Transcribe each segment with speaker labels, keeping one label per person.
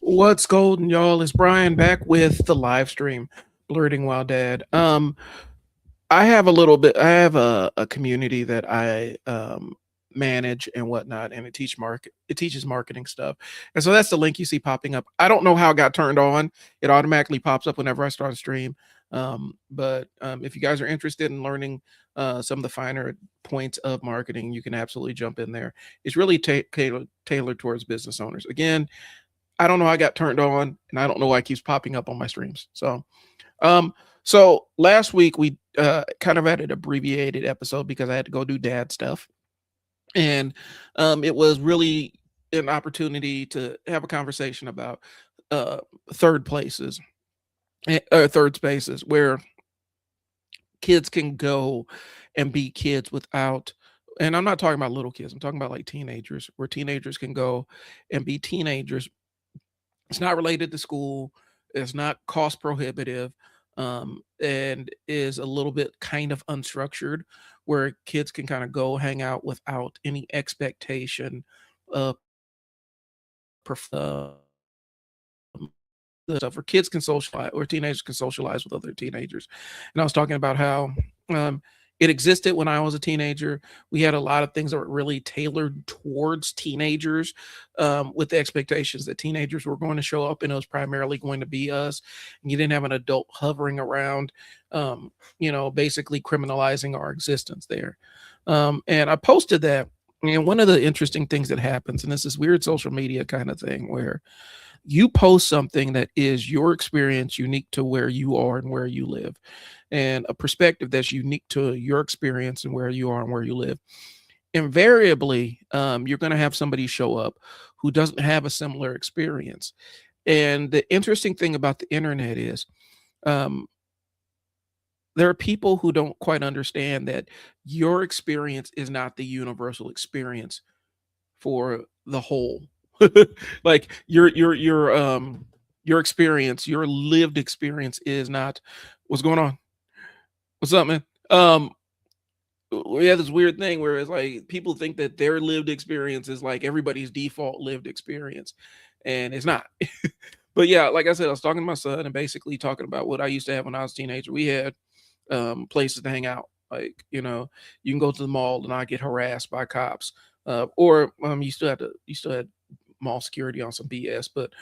Speaker 1: What's golden, y'all? It's Brian back with the live stream, Blerding While Dad. I have a little bit. I have a community that I manage and whatnot, and it teaches marketing stuff, and so that's the link you see popping up. I don't know how it got turned on. It automatically pops up whenever I start a stream. But if you guys are interested in learning some of the finer points of marketing, you can absolutely jump in there. It's really tailored towards business owners. Again, I don't know how I got turned on, and I don't know why it keeps popping up on my streams. Um, so last week we kind of had an abbreviated episode because I had to go do dad stuff, and it was really an opportunity to have a conversation about uh, third places or third spaces where kids can go and be kids without. And I'm not talking about little kids. I'm talking about like teenagers, where teenagers can go and be teenagers. It's not related to school. It's not cost prohibitive, and is a little bit kind of unstructured, where kids can kind of go hang out without any expectation of the stuff. Where kids can socialize, or teenagers can socialize with other teenagers. And I was talking about how um, it existed when I was a teenager. We had a lot of things that were really tailored towards teenagers, with the expectations that teenagers were going to show up and it was primarily going to be us. And you didn't have an adult hovering around, basically criminalizing our existence there. And I posted that. And one of the interesting things that happens, and this is weird social media kind of thing, where you post something that is your experience, unique to where you are and where you live, and a perspective that's unique to your experience and where you are and where you live. Invariably, you're going to have somebody show up who doesn't have a similar experience. And the interesting thing about the internet is, um, there are people who don't quite understand that your experience is not the universal experience for the whole. Like your experience, your lived experience is not. What's going on? What's up, man? We have this weird thing where it's like people think that their lived experience is like everybody's default lived experience, and it's not. But yeah, like I said, I was talking to my son and basically talking about what I used to have when I was a teenager. We had places to hang out. Like, you can go to the mall and not get harassed by cops. Or you still had mall security on some BS. But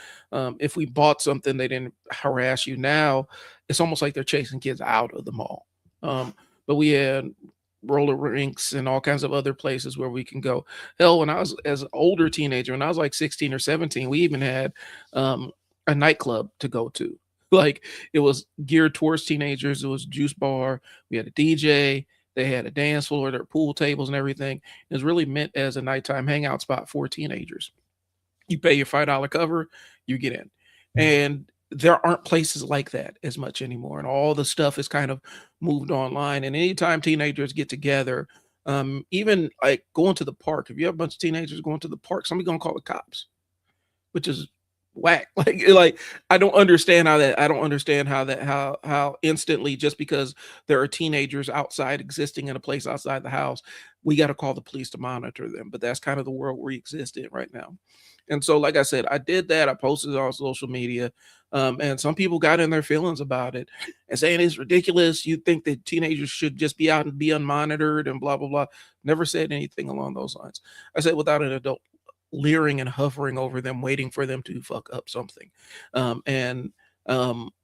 Speaker 1: if we bought something, they didn't harass you. Now it's almost like they're chasing kids out of the mall. But we had roller rinks and all kinds of other places where we can go. Hell, when I was as an older teenager, when I was like 16 or 17, we even had a nightclub to go to. Like, it was geared towards teenagers. It was a juice bar. We had a DJ. They had a dance floor, their pool tables and everything. It was really meant as a nighttime hangout spot for teenagers. You pay your $5 cover, you get in. And there aren't places like that as much anymore. And all the stuff is kind of moved online. And anytime teenagers get together, even like going to the park, if you have a bunch of teenagers going to the park, somebody's gonna call the cops, which is whack. Like I don't understand how instantly, just because there are teenagers outside existing in a place outside the house, we got to call the police to monitor them. But that's kind of the world we exist in right now. And so, like I said, I did that. I posted it on social media, and some people got in their feelings about it and saying it's ridiculous. You think that teenagers should just be out and be unmonitored and blah blah blah. Never said anything along those lines. I said without an adult leering and hovering over them, waiting for them to fuck up something, and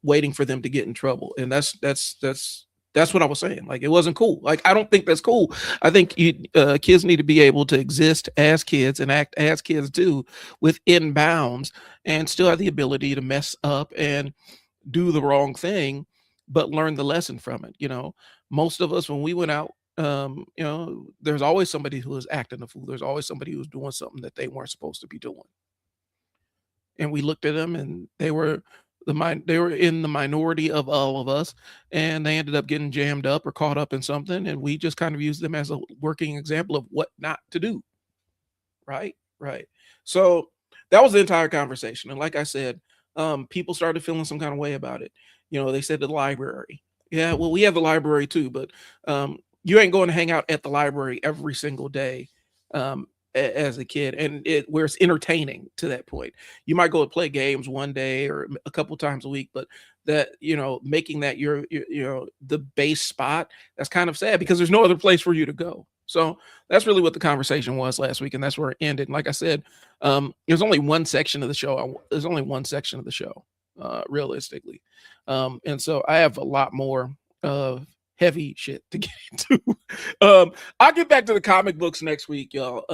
Speaker 1: waiting for them to get in trouble. And that's what I was saying. Like, it wasn't cool. Like, I don't think that's cool. I think kids need to be able to exist as kids and act as kids do, within bounds, and still have the ability to mess up and do the wrong thing, but learn the lesson from it. Most of us, when we went out, there's always somebody who is acting a fool. There's always somebody who's doing something that they weren't supposed to be doing. And we looked at them, and they were in the minority of all of us, and they ended up getting jammed up or caught up in something, and we just kind of used them as a working example of what not to do. Right. So that was the entire conversation. And like I said, people started feeling some kind of way about it. They said the library. Yeah, well, we have the library too, but you ain't going to hang out at the library every single day, as a kid, and where it's entertaining to that point. You might go and play games one day or a couple times a week, but that, making that your the base spot, that's kind of sad because there's no other place for you to go. So that's really what the conversation was last week, and that's where it ended. And like I said, there's only one section of the show. There's only one section of the show, realistically, and so I have a lot more of heavy shit to get into. I'll get back to the comic books next week, y'all.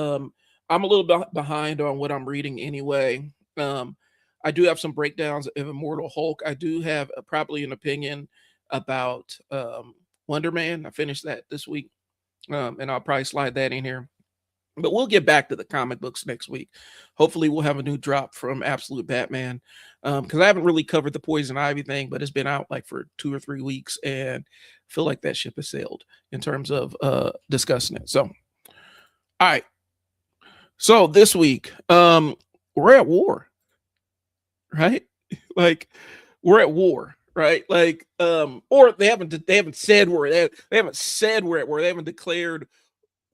Speaker 1: I'm a little behind on what I'm reading anyway. I do have some breakdowns of Immortal Hulk. I do have probably an opinion about Wonder Man. I finished that this week, and I'll probably slide that in here. But we'll get back to the comic books next week. Hopefully, we'll have a new drop from Absolute Batman, because I haven't really covered the Poison Ivy thing, but it's been out like for 2 or 3 weeks, and I feel like that ship has sailed in terms of discussing it. So, all right. So this week, we're at war, right? Like, we're at war, right? Like, or they haven't said we're they haven't said we're at war. They haven't declared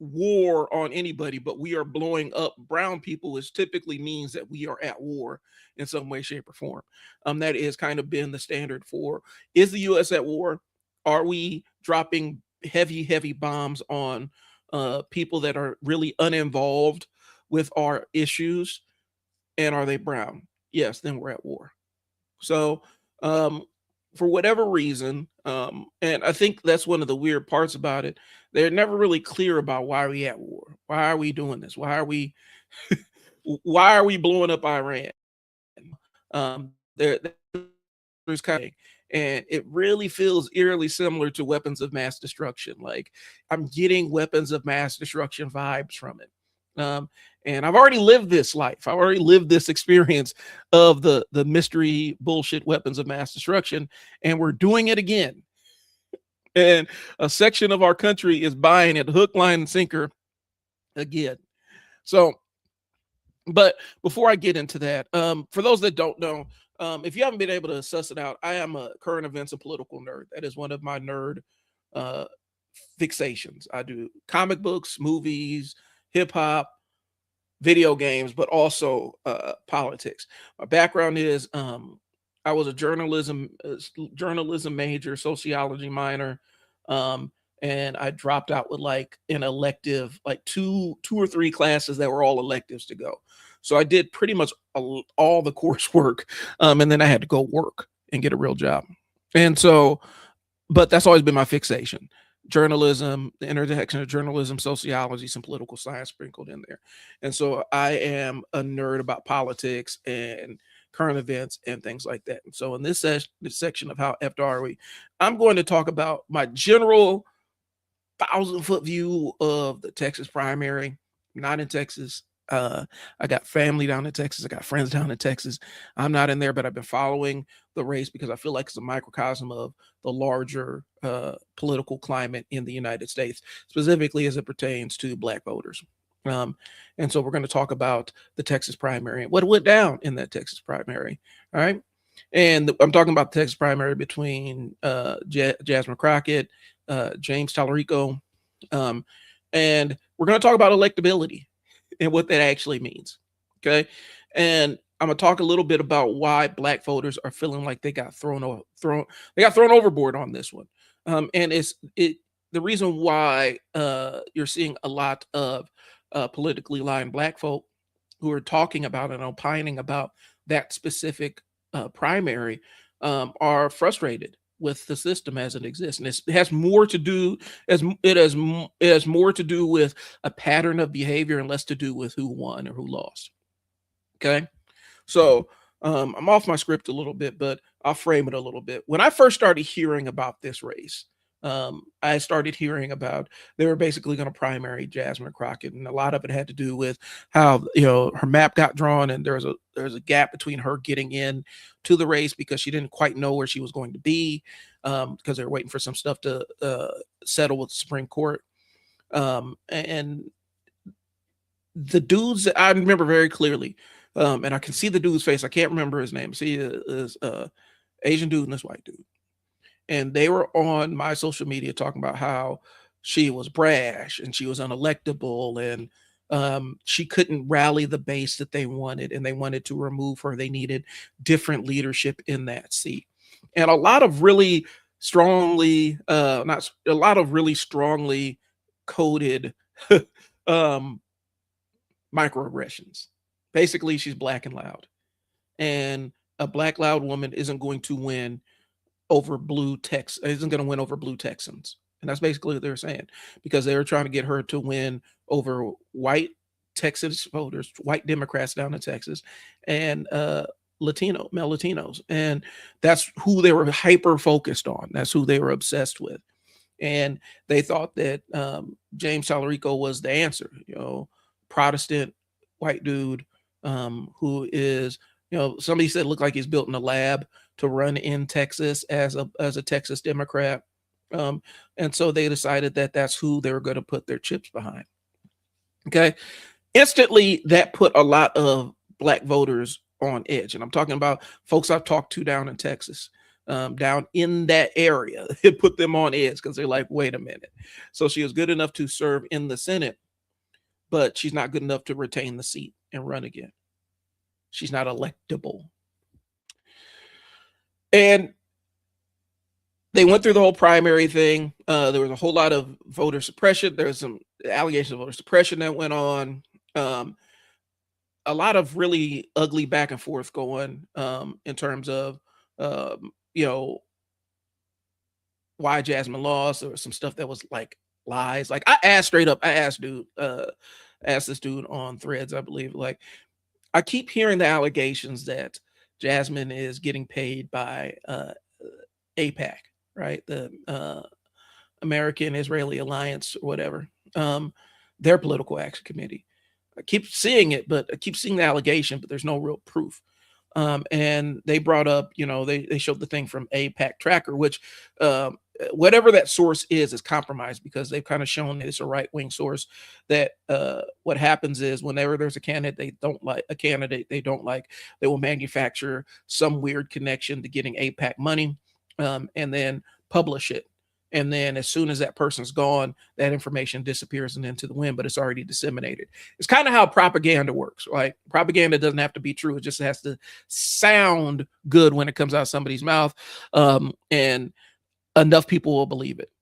Speaker 1: war on anybody, but we are blowing up brown people, which typically means that we are at war in some way, shape, or form. That has kind of been the standard for, is the US at war? Are we dropping heavy bombs on people that are really uninvolved with our issues? And are they brown? Yes, then we're at war. So for whatever reason, and I think that's one of the weird parts about it, they're never really clear about why are we at war. Why are we doing this? Why are we why are we blowing up Iran? There's kind of, and it really feels eerily similar to weapons of mass destruction. Like, I'm getting weapons of mass destruction vibes from it. And I've already lived this life. I've already lived this experience of the mystery bullshit weapons of mass destruction, and we're doing it again. And a section of our country is buying it hook, line, and sinker again. So, but before I get into that, for those that don't know, if you haven't been able to suss it out, I am a current events and political nerd. That is one of my nerd uh, fixations. I do comic books, movies, hip hop, video games, but also politics. My background is I was a journalism major, sociology minor, and I dropped out with like an elective, like two or three classes that were all electives to go. So I did pretty much all the coursework, and then I had to go work and get a real job. And so, but that's always been my fixation: journalism, the intersection of journalism, sociology, some political science sprinkled in there. And so I am a nerd about politics and current events and things like that. And so in this section of How Effed Are We, I'm going to talk about my general 1,000-foot view of the Texas primary. I'm not in Texas. I got family down in Texas. I got friends down in Texas. I'm not in there, but I've been following the race because I feel like it's a microcosm of the larger political climate in the United States, specifically as it pertains to Black voters. And so we're going to talk about the Texas primary and what went down in that Texas primary. All right. And I'm talking about the Texas primary between Jasmine Crockett, James Tallarico, and we're going to talk about electability and what that actually means. Okay. And I'm gonna talk a little bit about why Black voters are feeling like they got thrown overboard on this one. And the reason why you're seeing a lot of politically aligned Black folk who are talking about and opining about that specific primary are frustrated with the system as it exists, and it has more to do with a pattern of behavior and less to do with who won or who lost. Okay, so I'm off my script a little bit, but I'll frame it a little bit. When I first started hearing about this race, I started hearing about they were basically going to primary Jasmine Crockett, and a lot of it had to do with how her map got drawn, and there's a gap between her getting in to the race because she didn't quite know where she was going to be, because they were waiting for some stuff to settle with the Supreme Court, and the dudes I remember very clearly, and I can see the dude's face. I can't remember his name. See, is Asian dude and this white dude. And they were on my social media talking about how she was brash and she was unelectable, and she couldn't rally the base that they wanted, and they wanted to remove her. They needed different leadership in that seat. And a lot of really strongly, not a lot of really strongly coded um, microaggressions. Basically, she's black and loud, and a black loud woman isn't going to win over isn't going to win over blue Texans. And that's basically what they're saying, because they were trying to get her to win over white Texas voters, white Democrats down in Texas, and male Latinos. And that's who they were hyper focused on. That's who they were obsessed with. And they thought that James Talarico was the answer, Protestant white dude, who is, somebody said looked like he's built in a lab to run in Texas as a Texas Democrat. And so they decided that that's who they were going to put their chips behind. Okay. Instantly, that put a lot of black voters on edge. And I'm talking about folks I've talked to down in Texas, down in that area. It put them on edge because they're like, wait a minute. So she was good enough to serve in the Senate, but she's not good enough to retain the seat and run again. She's not electable. And they went through the whole primary thing. There was a whole lot of voter suppression. There was some allegations of voter suppression that went on. A lot of really ugly back and forth going in terms of, why Jasmine lost. There was some stuff that was like lies. Like I asked this dude on Threads, I believe, like, I keep hearing the allegations that Jasmine is getting paid by AIPAC, right? The American Israeli Alliance or whatever, their political action committee. I keep seeing it, but I keep seeing the allegation, but there's no real proof. And they brought up, they showed the thing from AIPAC Tracker, which whatever that source is compromised, because they've kind of shown that it's a right-wing source, that what happens is whenever there's a candidate they don't like, they will manufacture some weird connection to getting AIPAC money, and then publish it. And then as soon as that person's gone, that information disappears and into the wind, but it's already disseminated. It's kind of how propaganda works, right? Propaganda doesn't have to be true. It just has to sound good when it comes out of somebody's mouth. And enough people will believe it.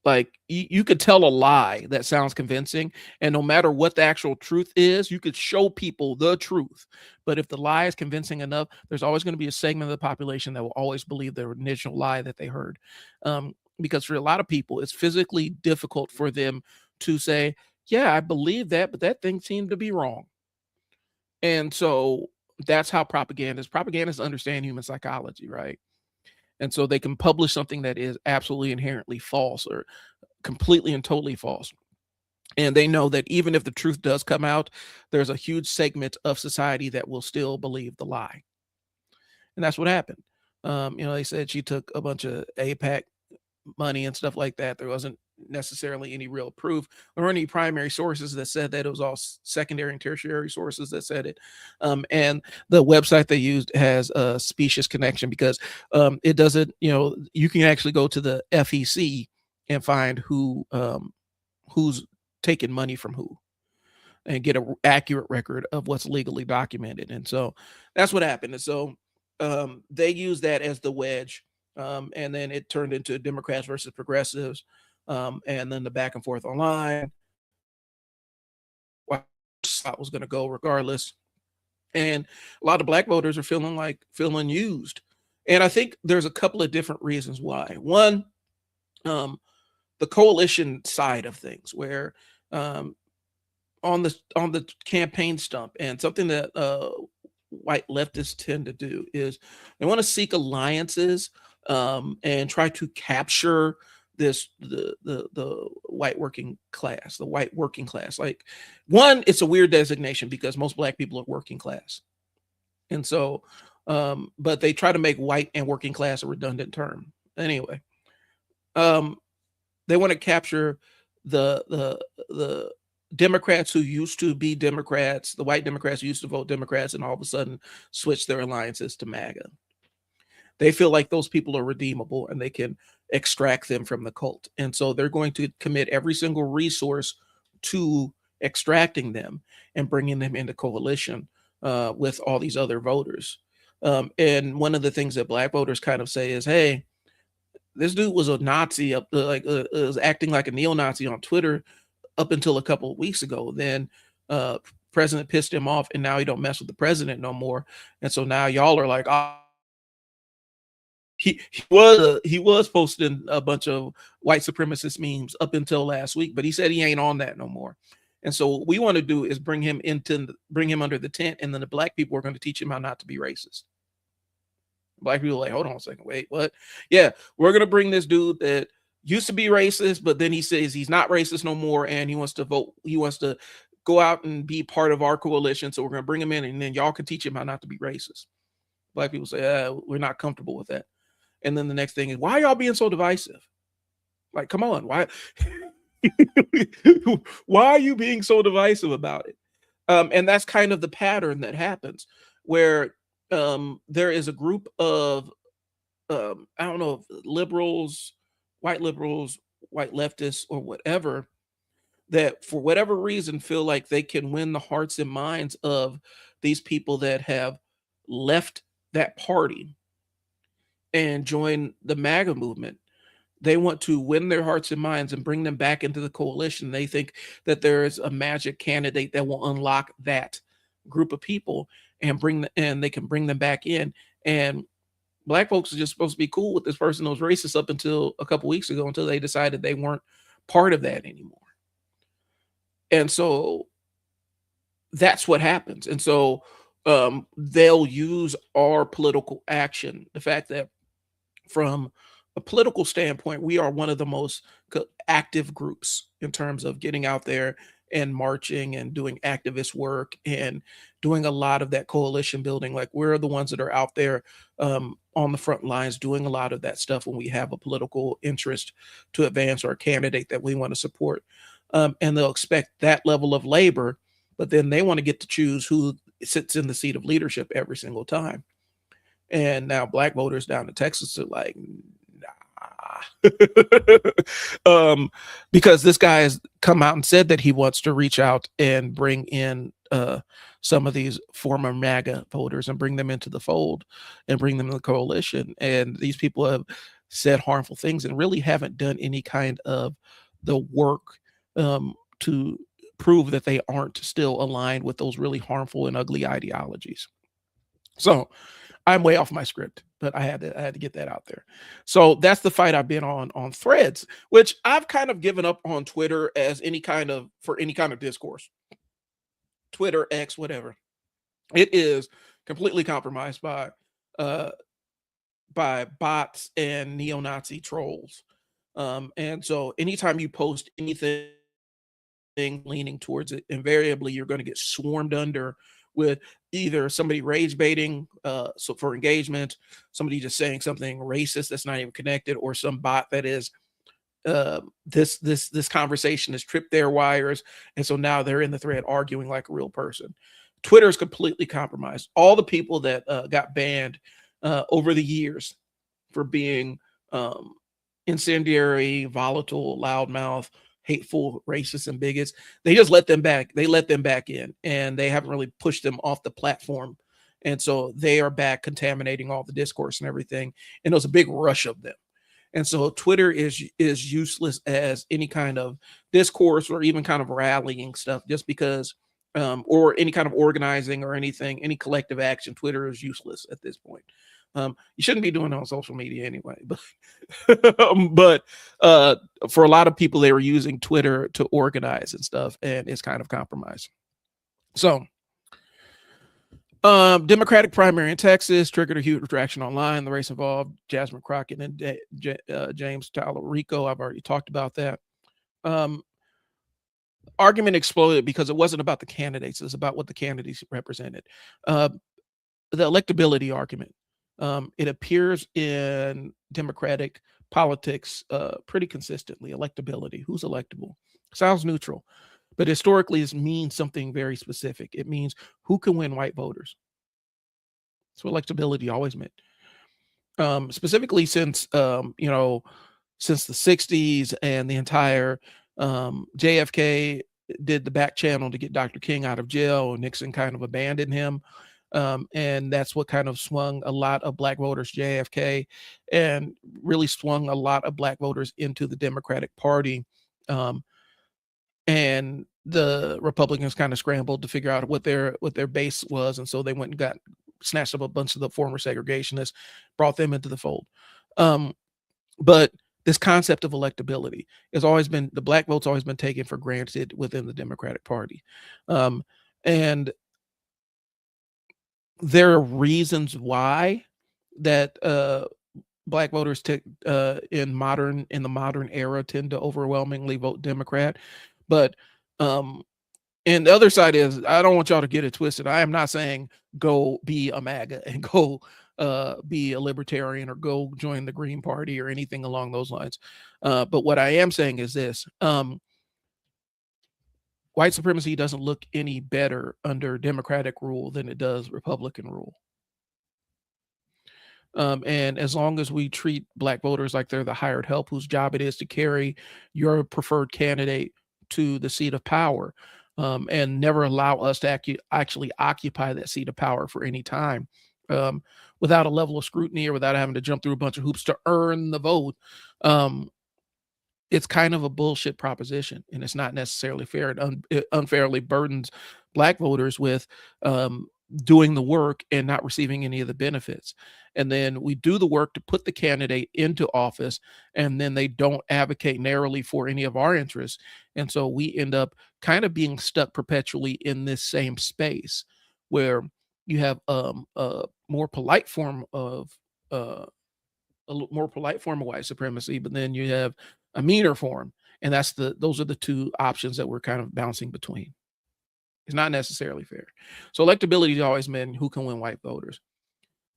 Speaker 1: Like you could tell a lie that sounds convincing, and no matter what the actual truth is, you could show people the truth. But if the lie is convincing enough, there's always going to be a segment of the population that will always believe the initial lie that they heard. Because for a lot of people, it's physically difficult for them to say, yeah, I believe that, but that thing seemed to be wrong. And so that's how propagandists understand human psychology, right? And so they can publish something that is absolutely inherently false or completely and totally false. And they know that even if the truth does come out, there's a huge segment of society that will still believe the lie. And that's what happened. They said she took a bunch of AIPAC money and stuff like that. There wasn't necessarily any real proof or any primary sources that said that. It was all secondary and tertiary sources that said it. And the website they used has a specious connection, because it doesn't, you can actually go to the FEC and find who's taking money from who and get an accurate record of what's legally documented. And so that's what happened. And so they use that as the wedge. And then it turned into Democrats versus progressives. And then the back and forth online. What was going to go regardless. And a lot of black voters are feeling used. And I think there's a couple of different reasons why. One, the coalition side of things, where on the campaign stump, and something that white leftists tend to do is they want to seek alliances and try to capture the white working class, Like, one, it's a weird designation because most black people are working class. And so, but they try to make white and working class a redundant term. Anyway, they want to capture the Democrats who used to be Democrats, the white Democrats who used to vote Democrats, and all of a sudden switch their alliances to MAGA. They feel like those people are redeemable and they can extract them from the cult. And so they're going to commit every single resource to extracting them and bringing them into coalition with all these other voters. And one of the things that black voters kind of say is, hey, this dude was a Nazi up was acting like a neo-Nazi on Twitter up until a couple of weeks ago. Then uh president pissed him off and now he don't mess with the president no more. And so now y'all are like, oh, he was posting a bunch of white supremacist memes up until last week, but he said he ain't on that no more. And so what we want to do is bring him under the tent, and then the black people are going to teach him how not to be racist. Black people are like, hold on a second, wait, what? Yeah, we're gonna bring this dude that used to be racist, but then he says he's not racist no more, and he wants to vote. He wants to go out and be part of our coalition. So we're gonna bring him in, and then y'all can teach him how not to be racist. Black people say, we're not comfortable with that. And then the next thing is, why are y'all being so divisive? Like, come on, why? Why are you being so divisive about it? And that's kind of the pattern that happens, where there is a group of I don't know, liberals, liberals, white leftists, or whatever, that for whatever reason feel like they can win the hearts and minds of these people that have left that party and join the MAGA movement. They want to win their hearts and minds and bring them back into the coalition. They think that there is a magic candidate that will unlock that group of people and they can bring them back in. And black folks are just supposed to be cool with this person that was racist up until a couple weeks ago, until they decided they weren't part of that anymore. And so that's what happens. And so they'll use our political action, the fact that from a political standpoint, we are one of the most active groups in terms of getting out there and marching and doing activist work and doing a lot of that coalition building. Like, we're the ones that are out there on the front lines doing a lot of that stuff when we have a political interest to advance our candidate that we want to support. And they'll expect that level of labor, but then they want to get to choose who sits in the seat of leadership every single time. And now black voters down in Texas are like, because this guy has come out and said that he wants to reach out and bring in some of these former MAGA voters and bring them into the fold and bring them to the coalition. And these people have said harmful things and really haven't done any kind of the work to prove that they aren't still aligned with those really harmful and ugly ideologies. So I'm way off my script, but I had to get that out there. So that's the fight I've been on Threads, which I've kind of given up on Twitter as any kind of discourse. Twitter, X, whatever. It is completely compromised by bots and neo-Nazi trolls. And so anytime you post anything leaning towards it, invariably you're going to get swarmed under with either somebody rage baiting so for engagement, somebody just saying something racist that's not even connected, or some bot that is this conversation has tripped their wires, and so now they're in the thread arguing like a real person. Twitter is completely compromised. All the people that got banned over the years for being incendiary, volatile, loudmouth, hateful, racist, and bigots, they just let them back. They let them back in, and they haven't really pushed them off the platform. And so they are back contaminating all the discourse and everything. And there's a big rush of them. And so Twitter is useless as any kind of discourse or even kind of rallying stuff, just because, or any kind of organizing or anything, any collective action. Twitter is useless at this point. You shouldn't be doing it on social media anyway, but for a lot of people, they were using Twitter to organize and stuff, and it's kind of compromised. So Democratic primary in Texas triggered a huge retraction online. The race involved Jasmine Crockett and James Talarico. I've already talked about that. Argument exploded because it wasn't about the candidates. It's about what the candidates represented. The electability argument. It appears in Democratic politics pretty consistently. Electability. Who's electable? Sounds neutral, but historically it means something very specific. It means who can win white voters. That's what electability always meant. Specifically since since the 60s and the entire JFK did the back channel to get Dr. King out of jail. Nixon kind of abandoned him. And that's what kind of swung a lot of black voters, JFK, and really swung a lot of black voters into the Democratic Party. And the Republicans kind of scrambled to figure out what their base was, and so they went and got snatched up a bunch of the former segregationists, brought them into the fold. But this concept of electability has always been, the black vote's always been taken for granted within the Democratic Party. And there are reasons why that black voters in the modern era tend to overwhelmingly vote Democrat. But and the other side is, I don't want y'all to get it twisted. I am not saying go be a MAGA and go be a libertarian or go join the Green Party or anything along those lines. But what I am saying is this: white supremacy doesn't look any better under Democratic rule than it does Republican rule. And as long as we treat black voters like they're the hired help whose job it is to carry your preferred candidate to the seat of power, and never allow us to actually occupy that seat of power for any time, without a level of scrutiny or without having to jump through a bunch of hoops to earn the vote, it's kind of a bullshit proposition, and it's not necessarily fair. It unfairly burdens black voters with doing the work and not receiving any of the benefits. And then we do the work to put the candidate into office, and then they don't advocate narrowly for any of our interests. And so we end up kind of being stuck perpetually in this same space where you have a more polite form of white supremacy, but then you have a meaner form. And those are the two options that we're kind of bouncing between. It's not necessarily fair. So electability has always been who can win white voters.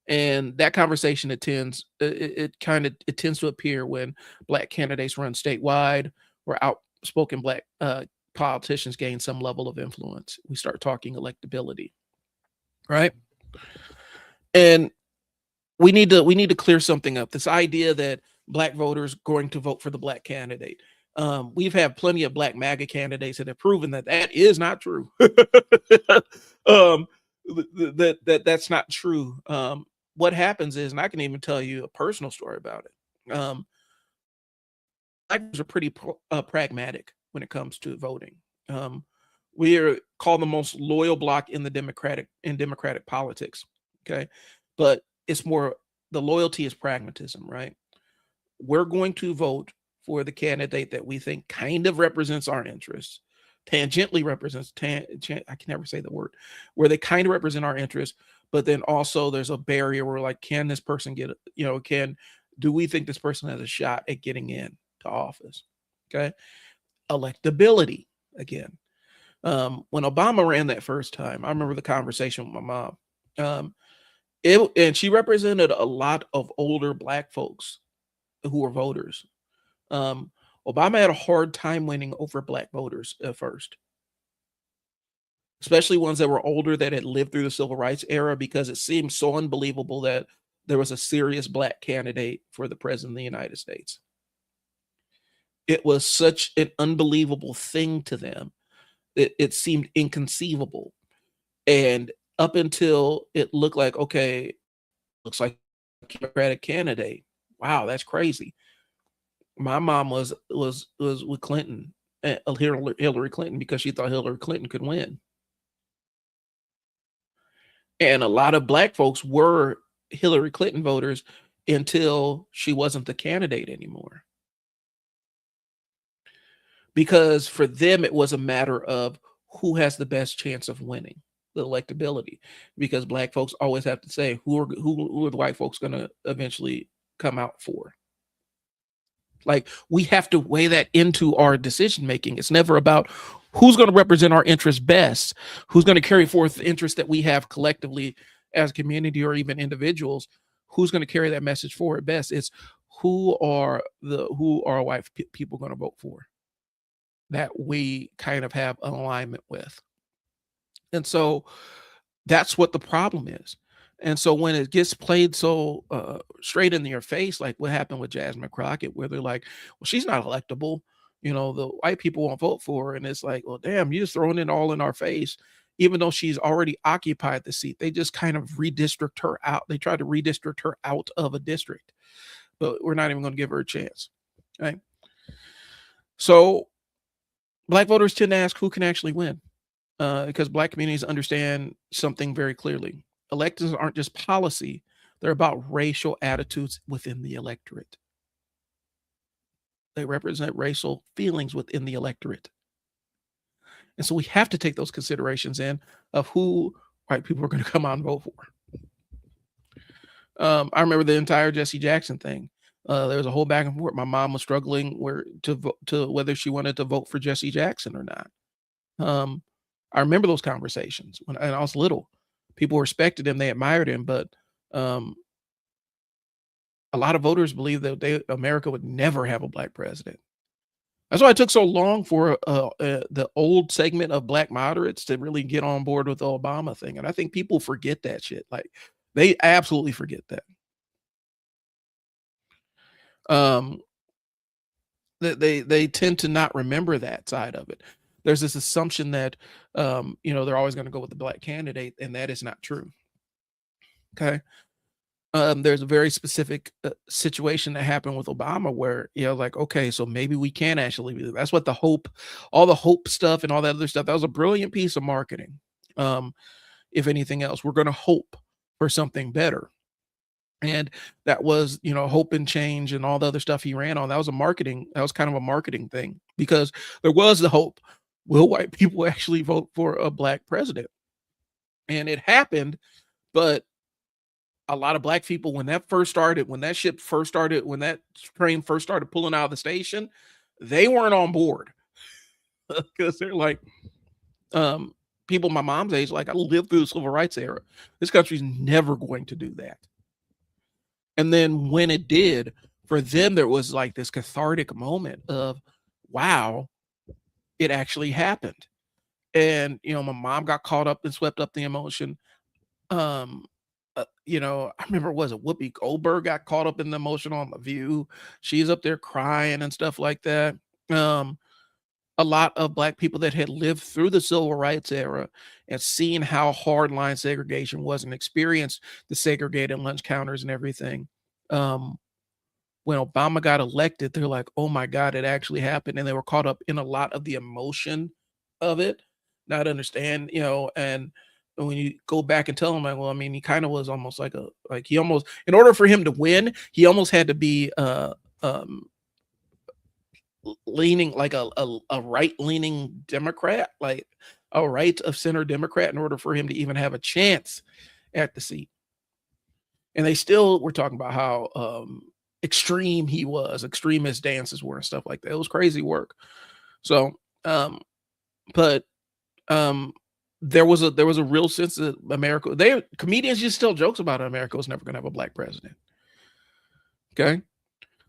Speaker 1: And that conversation, it tends to appear when black candidates run statewide or outspoken black politicians gain some level of influence. We start talking electability, right? And we need to clear something up. This idea that black voters going to vote for the black candidate. We've had plenty of black MAGA candidates that have proven that is not true. That's not true. What happens is, and I can even tell you a personal story about it. Black voters are pretty pragmatic when it comes to voting. We are called the most loyal bloc in democratic politics. Okay, but it's more, the loyalty is pragmatism, right? We're going to vote for the candidate that we think kind of represents our interests, tangentially represents, I can never say the word, where they kind of represent our interests, but then also there's a barrier where, like, can this person get, do we think this person has a shot at getting in to office? Okay. Electability again. When Obama ran that first time, I remember the conversation with my mom. And she represented a lot of older black folks who were voters. Obama had a hard time winning over black voters at first, especially ones that were older, that had lived through the civil rights era, because it seemed so unbelievable that there was a serious black candidate for the president of the United States. It was such an unbelievable thing to them. It seemed inconceivable. And up until it looked like, okay, looks like a Democratic candidate. Wow, that's crazy. My mom was with Clinton, Hillary Clinton, because she thought Hillary Clinton could win. And a lot of black folks were Hillary Clinton voters until she wasn't the candidate anymore. Because for them, it was a matter of who has the best chance of winning, the electability. Because black folks always have to say, who are the white folks going to eventually come out for? Like, we have to weigh that into our decision making. It's never about who's going to represent our interests best, who's going to carry forth the interests that we have collectively as a community or even individuals, who's going to carry that message forward best. It's who are white people going to vote for, that we kind of have an alignment with. And so that's what the problem is. And so when it gets played so straight in your face, like what happened with Jasmine Crockett, where they're like, well, she's not electable. the white people won't vote for her. And it's like, well, damn, you're just throwing it all in our face, even though she's already occupied the seat. They just kind of redistrict her out. They tried to redistrict her out of a district, but we're not even going to give her a chance. Right. So black voters tend to ask who can actually win, because black communities understand something very clearly. Elections aren't just policy, they're about racial attitudes within the electorate. They represent racial feelings within the electorate. And so we have to take those considerations in of who white people are going to come out and vote for. I remember the entire Jesse Jackson thing. There was a whole back and forth. My mom was struggling to whether she wanted to vote for Jesse Jackson or not. I remember those conversations when I was little. People respected him, they admired him, but a lot of voters believed that America would never have a black president. That's why it took so long for the old segment of black moderates to really get on board with the Obama thing. And I think people forget that shit. Like, they absolutely forget that. They tend to not remember that side of it. There's this assumption that they're always going to go with the black candidate, and that is not true. Okay. There's a very specific situation that happened with Obama where, like, okay, so maybe we can actually do that. That's what all the hope stuff and all that other stuff, that was a brilliant piece of marketing. If anything else, we're going to hope for something better. And that was, hope and change and all the other stuff he ran on. That was kind of a marketing thing, because there was the hope. Will white people actually vote for a black president? And it happened, but a lot of black people, when that train first started pulling out of the station, they weren't on board, because they're like, people my mom's age, like, I lived through the civil rights era. This country's never going to do that. And then when it did, for them, there was like this cathartic moment of, wow, it actually happened. And, my mom got caught up and swept up the emotion. I remember, was it Whoopi Goldberg got caught up in the emotion on The View? She's up there crying and stuff like that. A lot of black people that had lived through the civil rights era and seen how hardline segregation was and experienced the segregated lunch counters and everything. When Obama got elected, they're like, oh my God, it actually happened. And they were caught up in a lot of the emotion of it, not understand, and when you go back and tell him, like, well, I mean, he kind of was almost in order for him to win, he almost had to be leaning like a right-leaning Democrat, like a right of center Democrat, in order for him to even have a chance at the seat. And they still were talking about how extreme he was, extremist dances were and stuff like that. It was crazy work. So, but there was a real sense that comedians just tell jokes about America was never going to have a black president. Okay.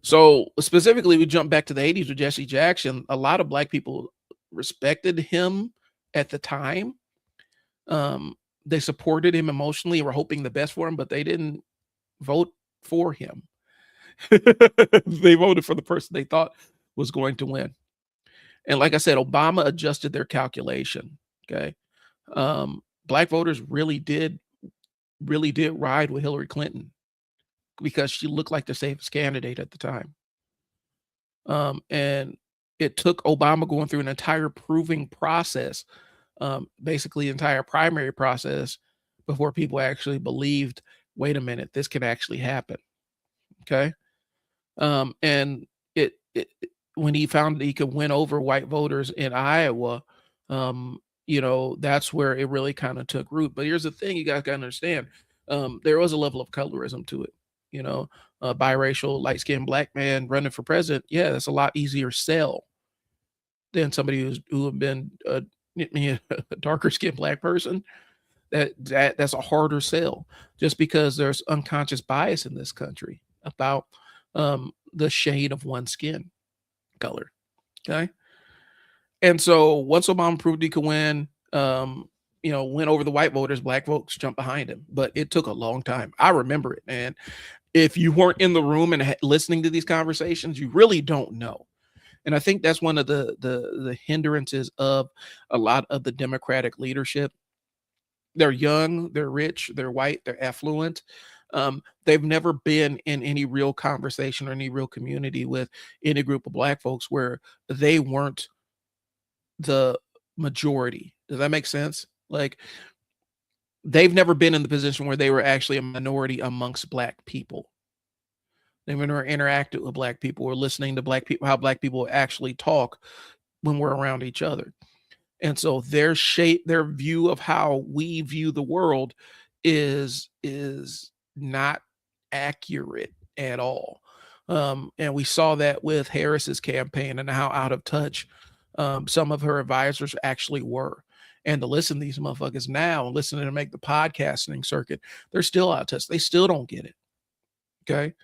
Speaker 1: So specifically, we jump back to the 80s with Jesse Jackson. A lot of black people respected him at the time. They supported him emotionally, were hoping the best for him, but they didn't vote for him. They voted for the person they thought was going to win. And like I said, Obama adjusted their calculation. Okay. Black voters really did ride with Hillary Clinton because she looked like the safest candidate at the time. And it took Obama going through an entire proving process, basically the entire primary process, before people actually believed, wait a minute, this can actually happen. Okay. And when he found that he could win over white voters in Iowa, that's where it really kind of took root. But here's the thing, you guys got to understand, there was a level of colorism to it. A biracial, light-skinned black man running for president, yeah, that's a lot easier sell than somebody who have been a darker-skinned black person. That's a harder sell, just because there's unconscious bias in this country about the shade of one's skin color. Okay. And so once Obama proved he could win, win over the white voters, black folks jumped behind him. But it took a long time. I remember it, man. If you weren't in the room and listening to these conversations, you really don't know. And I think that's one of the hindrances of a lot of the Democratic leadership. They're young, they're rich, they're white, they're affluent. They've never been in any real conversation or any real community with any group of black folks where they weren't the majority. Does that make sense? Like, they've never been in the position where they were actually a minority amongst black people. They've never interacted with black people or listening to black people, how black people actually talk when we're around each other. And so their view of how we view the world is not accurate at all. And we saw that with Harris's campaign and how out of touch some of her advisors actually were. And to listen to these motherfuckers now and listen to them make the podcasting circuit, they're still out of touch. They still don't get it. Okay.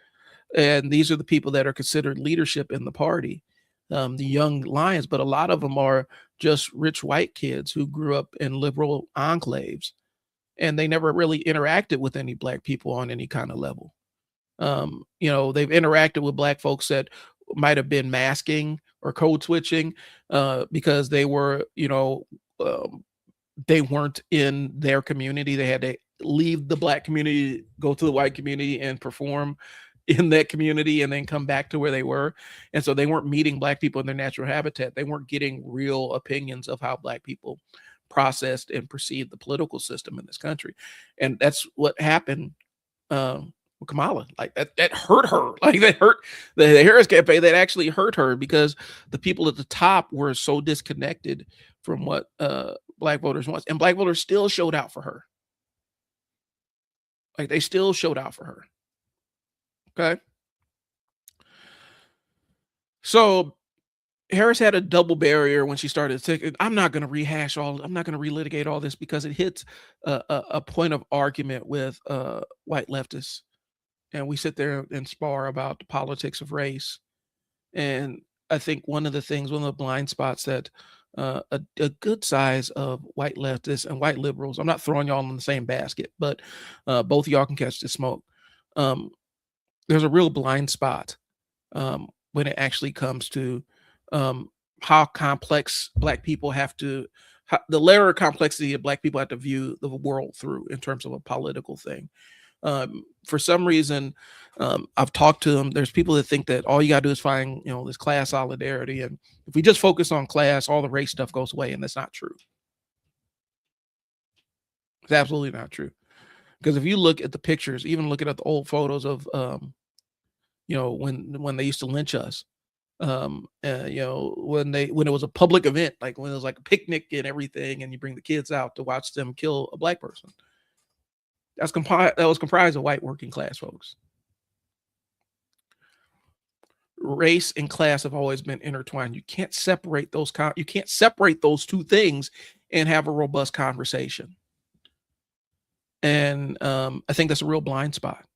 Speaker 1: And these are the people that are considered leadership in the party, the young lions, but a lot of them are just rich white kids who grew up in liberal enclaves, and they never really interacted with any black people on any kind of level. They've interacted with black folks that might have been masking or code switching because they were, um, they weren't in their community. They had to leave the black community, go to the white community and perform in that community and then come back to where they were. And so they weren't meeting black people in their natural habitat. They weren't getting real opinions of how black people processed and perceived the political system in this country. And that's what happened with Kamala. Like that hurt her. Like that hurt the Harris campaign. That actually hurt her because the people at the top were so disconnected from what black voters want. And black voters still showed out for her. Like they still showed out for her. Okay. So Harris had a double barrier when she started. I'm not going to rehash all. I'm not going to relitigate all this because it hits a point of argument with white leftists, and we sit there and spar about the politics of race. And I think one of the blind spots that a good size of white leftists and white liberals. I'm not throwing y'all in the same basket, but both of y'all can catch the smoke. Um, there's a real blind spot when it actually comes to how complex black people have to, the layer of complexity that black people have to view the world through in terms of a political thing. For some reason, I've talked to them. There's people that think that all you got to do is find, this class solidarity. And if we just focus on class, all the race stuff goes away. And that's not true. It's absolutely not true. Because if you look at the pictures, even looking at the old photos of, when they used to lynch us, when it was a public event, like when it was like a picnic and everything, and you bring the kids out to watch them kill a black person. That was comprised of white working class folks. Race and class have always been intertwined. You can't separate those two things and have a robust conversation. And I think that's a real blind spot.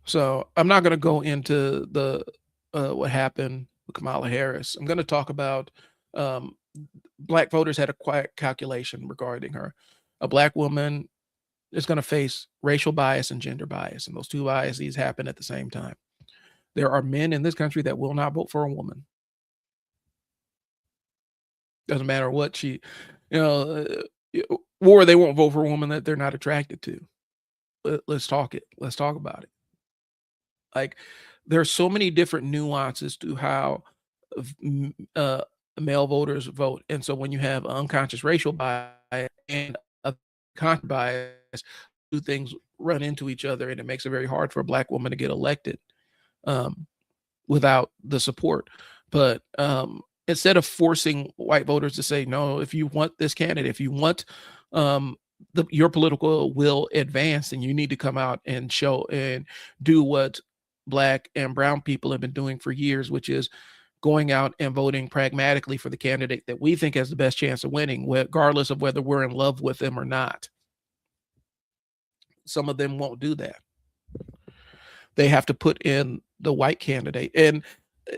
Speaker 1: So I'm not going to go into the what happened with Kamala Harris. I'm going to talk about black voters had a quiet calculation regarding her. A black woman is going to face racial bias and gender bias, and those two biases happen at the same time. There are men in this country that will not vote for a woman. Doesn't matter what she, or they won't vote for a woman that they're not attracted to. Let's talk it. Let's talk about it. Like, there's so many different nuances to how male voters vote. And so when you have unconscious racial bias and a conscious bias, two things run into each other, and it makes it very hard for a black woman to get elected without the support. But instead of forcing white voters to say, no, if you want this candidate, if you want your political will advance, then you need to come out and show and do what black and brown people have been doing for years, which is going out and voting pragmatically for the candidate that we think has the best chance of winning, regardless of whether we're in love with them or not. Some of them won't do that. They have to put in the white candidate. And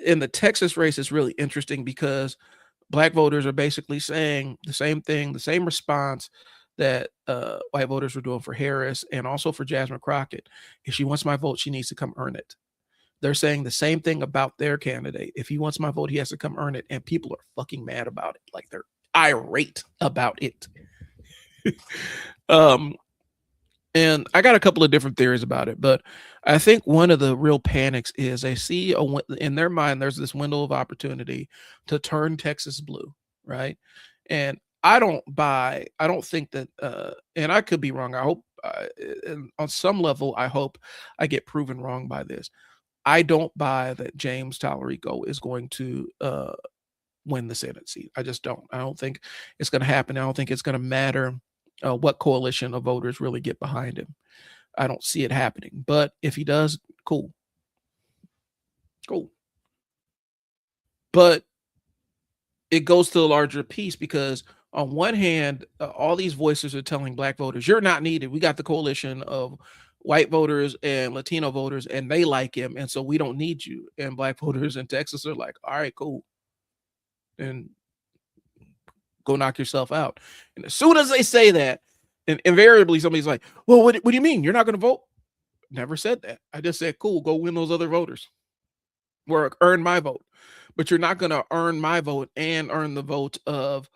Speaker 1: in the Texas race, it's really interesting because black voters are basically saying the same thing, the same response that white voters were doing for Harris and also for Jasmine Crockett. If she wants my vote, she needs to come earn it. They're saying the same thing about their candidate. If he wants my vote, he has to come earn it. And people are fucking mad about it. Like they're irate about it. And I got a couple of different theories about it, but I think one of the real panics is they see in their mind, there's this window of opportunity to turn Texas blue, right? And I don't think that, and I could be wrong. I hope, and on some level, I hope I get proven wrong by this. I don't buy that James Talarico is going to win the Senate seat. I just don't. I don't think it's going to happen. I don't think it's going to matter what coalition of voters really get behind him. I don't see it happening. But if he does, cool. Cool. But it goes to a larger piece because on one hand, all these voices are telling black voters, you're not needed. We got the coalition of white voters and Latino voters, and they like him. And so we don't need you. And black voters in Texas are like, all right, cool. And go knock yourself out. And as soon as they say that, and invariably somebody's like, well, what do you mean? You're not going to vote? Never said that. I just said, cool, go win those other voters or earn my vote. But you're not going to earn my vote and earn the vote of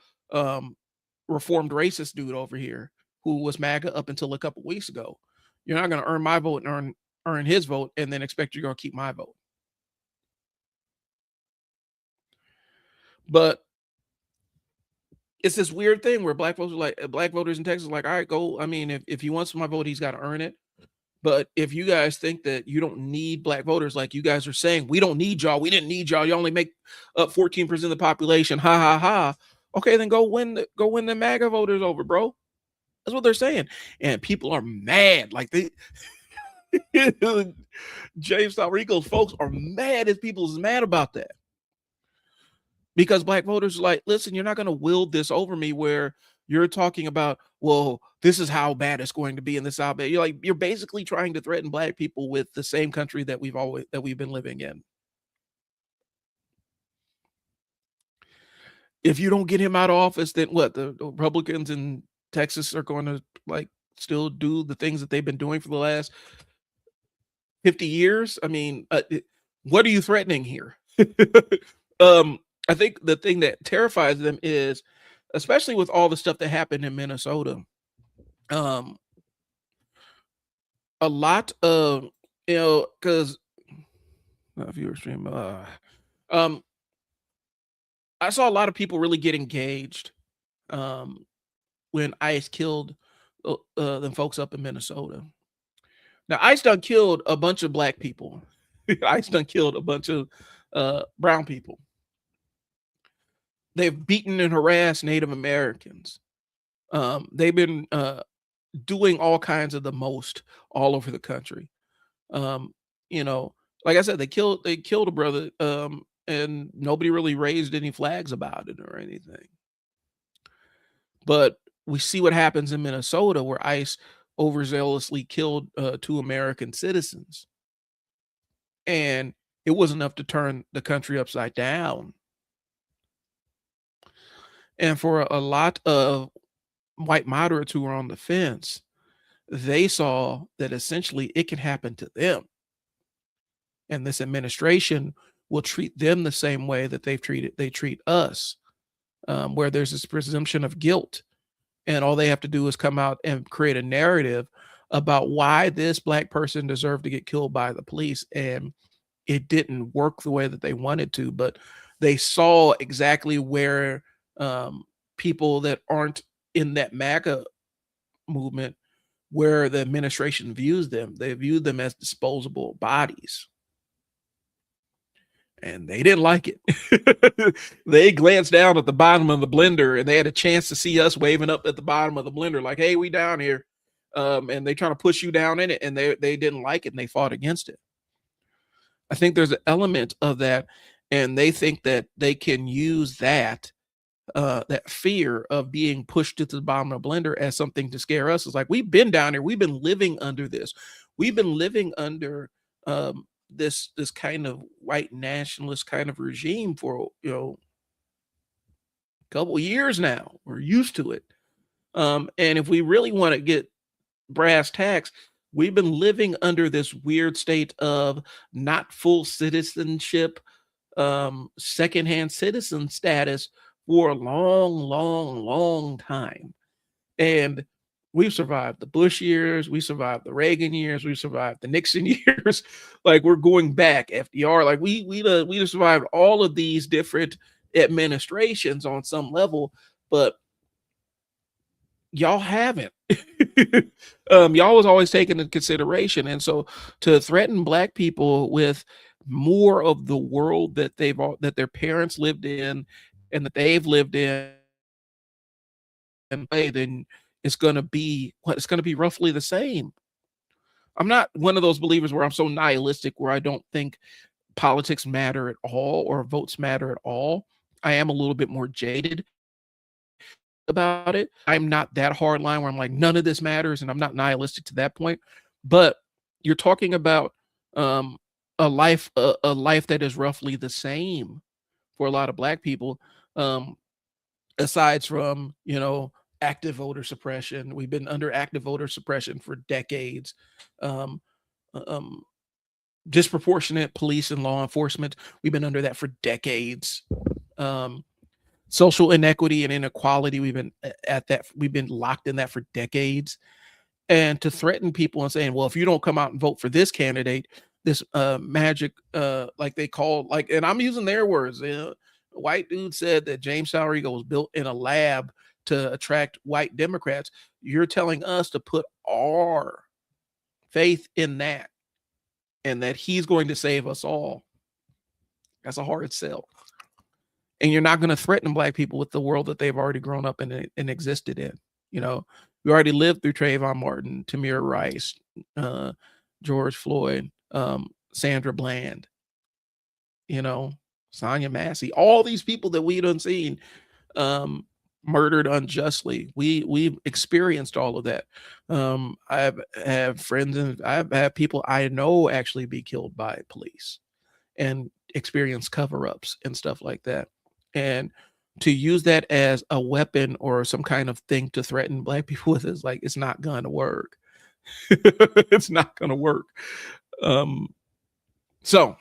Speaker 1: reformed racist dude over here who was MAGA up until a couple weeks ago. You're not going to earn my vote and earn his vote and then expect you're going to keep my vote. But it's this weird thing where black voters in Texas are like, all right, go. I mean, if he wants my vote, he's got to earn it. But if you guys think that you don't need black voters, like you guys are saying, we don't need y'all. We didn't need y'all. You only make up 14% of the population. Ha ha ha. Okay, then go win the MAGA voters over, bro. That's what they're saying. And people are mad. Like they James Talarico's folks are mad as people is mad about that. Because black voters are like, listen, you're not going to wield this over me where you're talking about, well, this is how bad it's going to be and this is how bad. You're basically trying to threaten black people with the same country that we've been living in. If you don't get him out of office, then what? The Republicans in Texas are going to like still do the things that they've been doing for the last 50 years. I mean, what are you threatening here? I think the thing that terrifies them is, especially with all the stuff that happened in Minnesota, a lot of, because viewer stream, I saw a lot of people really get engaged when ICE killed them folks up in Minnesota. Now, ICE done killed a bunch of black people. ICE done killed a bunch of brown people. They've beaten and harassed Native Americans. They've been doing all kinds of the most all over the country. Like I said, they killed a brother, and nobody really raised any flags about it or anything. But we see what happens in Minnesota, where ICE overzealously killed 2 American citizens, and it was enough to turn the country upside down. And for a lot of white moderates who are on the fence, they saw that essentially it can happen to them. And this administration will treat them the same way that they treat us, where there's this presumption of guilt. And all they have to do is come out and create a narrative about why this black person deserved to get killed by the police. And it didn't work the way that they wanted to, but they saw exactly where people that aren't in that MAGA movement, where the administration views them. They view them as disposable bodies. And they didn't like it. They glanced down at the bottom of the blender and they had a chance to see us waving up at the bottom of the blender like, hey, we down here. And they trying to push you down in it, and they didn't like it and they fought against it. I think there's an element of that, and they think that they can use that fear of being pushed to the bottom of the blender as something to scare us. It's like, we've been down here. We've been living under this. We've been living under this kind of white nationalist kind of regime for a couple years now. We're used to it. And if we really want to get brass tacks, we've been living under this weird state of not full citizenship, secondhand citizen status for a long, long, long time. And we've survived the Bush years, we survived the Reagan years, we survived the Nixon years. Like we're going back, FDR. Like we survived all of these different administrations on some level, but y'all haven't. Y'all was always taken into consideration, and so to threaten Black people with more of the world that that their parents lived in and that they've lived in, then it's going to be what it's going to be roughly the same. I'm not one of those believers where I'm so nihilistic where I don't think politics matter at all or votes matter at all. I am a little bit more jaded about it. I'm not that hard line where I'm like, none of this matters, and I'm not nihilistic to that point. But you're talking about um, a life that is roughly the same for a lot of Black people. Um, Aside from, active voter suppression, we've been under active voter suppression for decades. Um, um, Disproportionate police and law enforcement, we've been under that for decades. Um, Social inequity and inequality, we've been locked in that for decades. And to threaten people and saying, well, if you don't come out and vote for this candidate, this magic, like they call, like, and I'm using their words, a white dude said that James Salarigo was built in a lab to attract white Democrats. You're telling us to put our faith in that and that he's going to save us all. That's a hard sell. And you're not going to threaten Black people with the world that they've already grown up in and existed in. We already lived through Trayvon Martin, Tamir Rice, George Floyd, Sandra Bland, Sonia Massey, all these people that we done seen murdered unjustly. We've experienced all of that. I've have friends and I've had people I know actually be killed by police and experience cover-ups and stuff like that. And to use that as a weapon or some kind of thing to threaten Black people with is like, it's not gonna work. It's not gonna work. So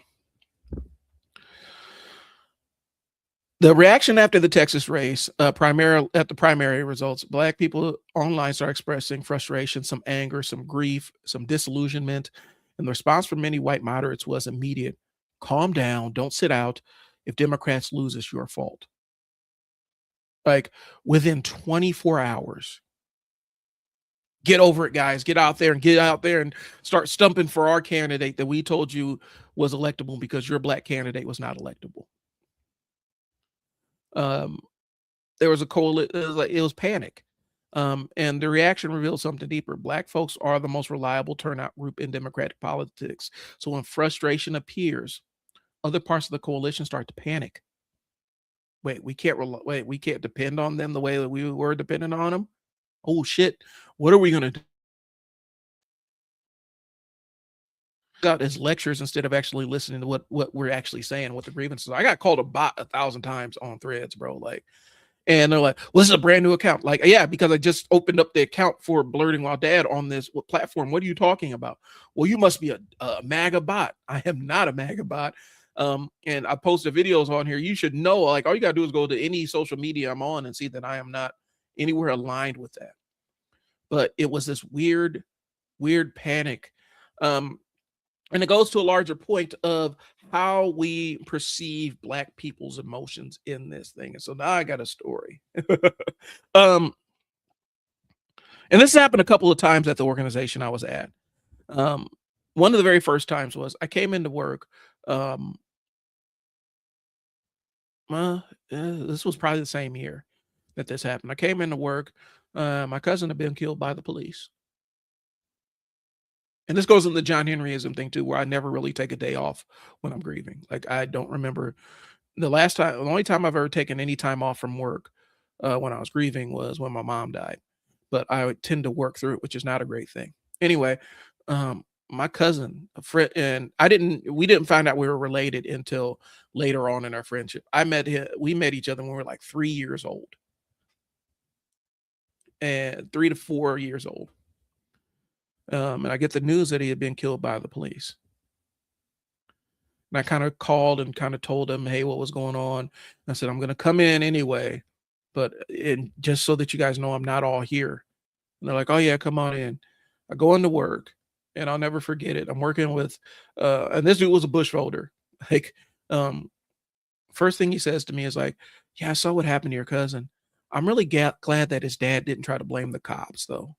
Speaker 1: the reaction after the Texas race, primarily at the primary results, Black people online start expressing frustration, some anger, some grief, some disillusionment. And the response from many white moderates was immediate: calm down, don't sit out. If Democrats lose, it's your fault. Like within 24 hours, get over it, guys. Get out there and start stumping for our candidate that we told you was electable because your Black candidate was not electable. There was it was panic. And the reaction revealed something deeper. Black folks are the most reliable turnout group in Democratic politics. So when frustration appears, other parts of the coalition start to panic. Wait, we can't depend on them the way that we were dependent on them. Oh shit, what are we gonna do? Out as lectures instead of actually listening to what we're actually saying, what the grievances are. I got called a bot 1,000 times on Threads, bro. Like, and they're like, well, this is a brand new account. Like, yeah, because I just opened up the account for Blerding While Dad on this platform. What are you talking about? Well, you must be a MAGA bot. I am not a MAGA bot. And I posted videos on here. You should know, like, all you gotta do is go to any social media I'm on and see that I am not anywhere aligned with that. But it was this weird panic. And it goes to a larger point of how we perceive Black people's emotions in this thing. And so now I got a story. um, and this happened a couple of times at the organization I was at. One of the very first times was I came into work. This was probably the same year that this happened. I came into work. My cousin had been killed by the police. And this goes in the John Henryism thing too, where I never really take a day off when I'm grieving. Like I don't remember the only time I've ever taken any time off from work when I was grieving was when my mom died. But I would tend to work through it, which is not a great thing. Anyway, my cousin, a friend, and we didn't find out we were related until later on in our friendship. We met each other when we were like 3 years old, and 3 to 4 years old. And I get the news that he had been killed by the police. And I kind of called and kind of told him, hey, what was going on? I said, I'm going to come in anyway, but and just so that you guys know I'm not all here. And they're like, oh, yeah, come on in. I go into work and I'll never forget it. I'm working with, and this dude was a bushfolder. Like, um, first thing he says to me is like, yeah, I saw what happened to your cousin. I'm really glad that his dad didn't try to blame the cops, though.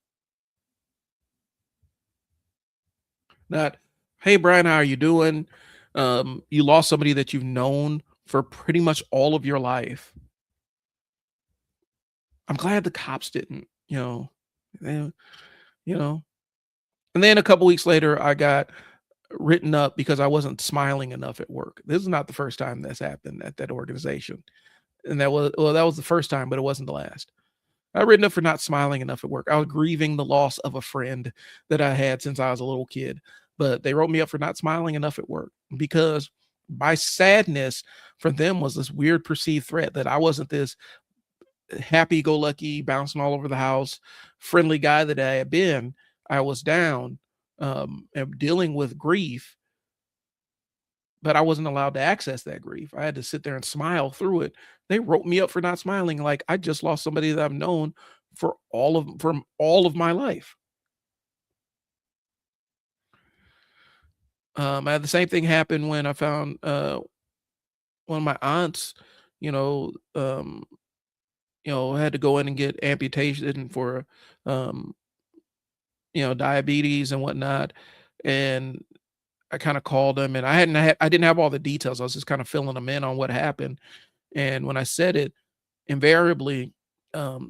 Speaker 1: Not, "Hey, Brian, how are you doing? You lost somebody that you've known for pretty much all of your life. I'm glad the cops didn't, eh, you know." And then a couple weeks later, I got written up because I wasn't smiling enough at work. This is not the first time that's happened at that organization, and that was the first time, but it wasn't the last. I got written up for not smiling enough at work. I was grieving the loss of a friend that I had since I was a little kid, but they wrote me up for not smiling enough at work because my sadness for them was this weird perceived threat that I wasn't this happy-go-lucky, bouncing all over the house, friendly guy that I had been. I was down, and dealing with grief, but I wasn't allowed to access that grief. I had to sit there and smile through it. They wrote me up for not smiling like I just lost somebody that I've known from all of my life. I had the same thing happen when I found, one of my aunts, you know, um, had to go in and get amputation for, um, diabetes and whatnot, and I kinda called them, and I didn't have all the details. I was just kinda filling them in on what happened, and when I said it, invariably, um,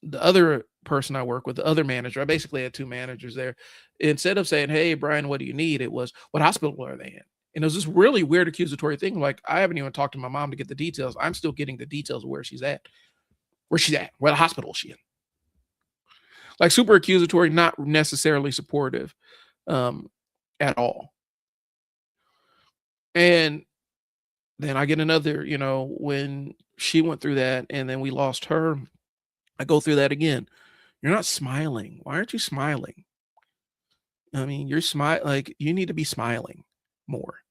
Speaker 1: the other person I work with, the other manager, I basically had 2 managers there. Instead of saying, "Hey, Brian, what do you need?" It was, "What hospital are they in?" And it was this really weird accusatory thing, like, I haven't even talked to my mom to get the details. I'm still getting the details of where she's at. Where she's at, what hospital is she in. Like, super accusatory, not necessarily supportive, um, at all. And then I get another, when she went through that and then we lost her, I go through that again. "You're not smiling. Why aren't you smiling? I mean, like, you need to be smiling more."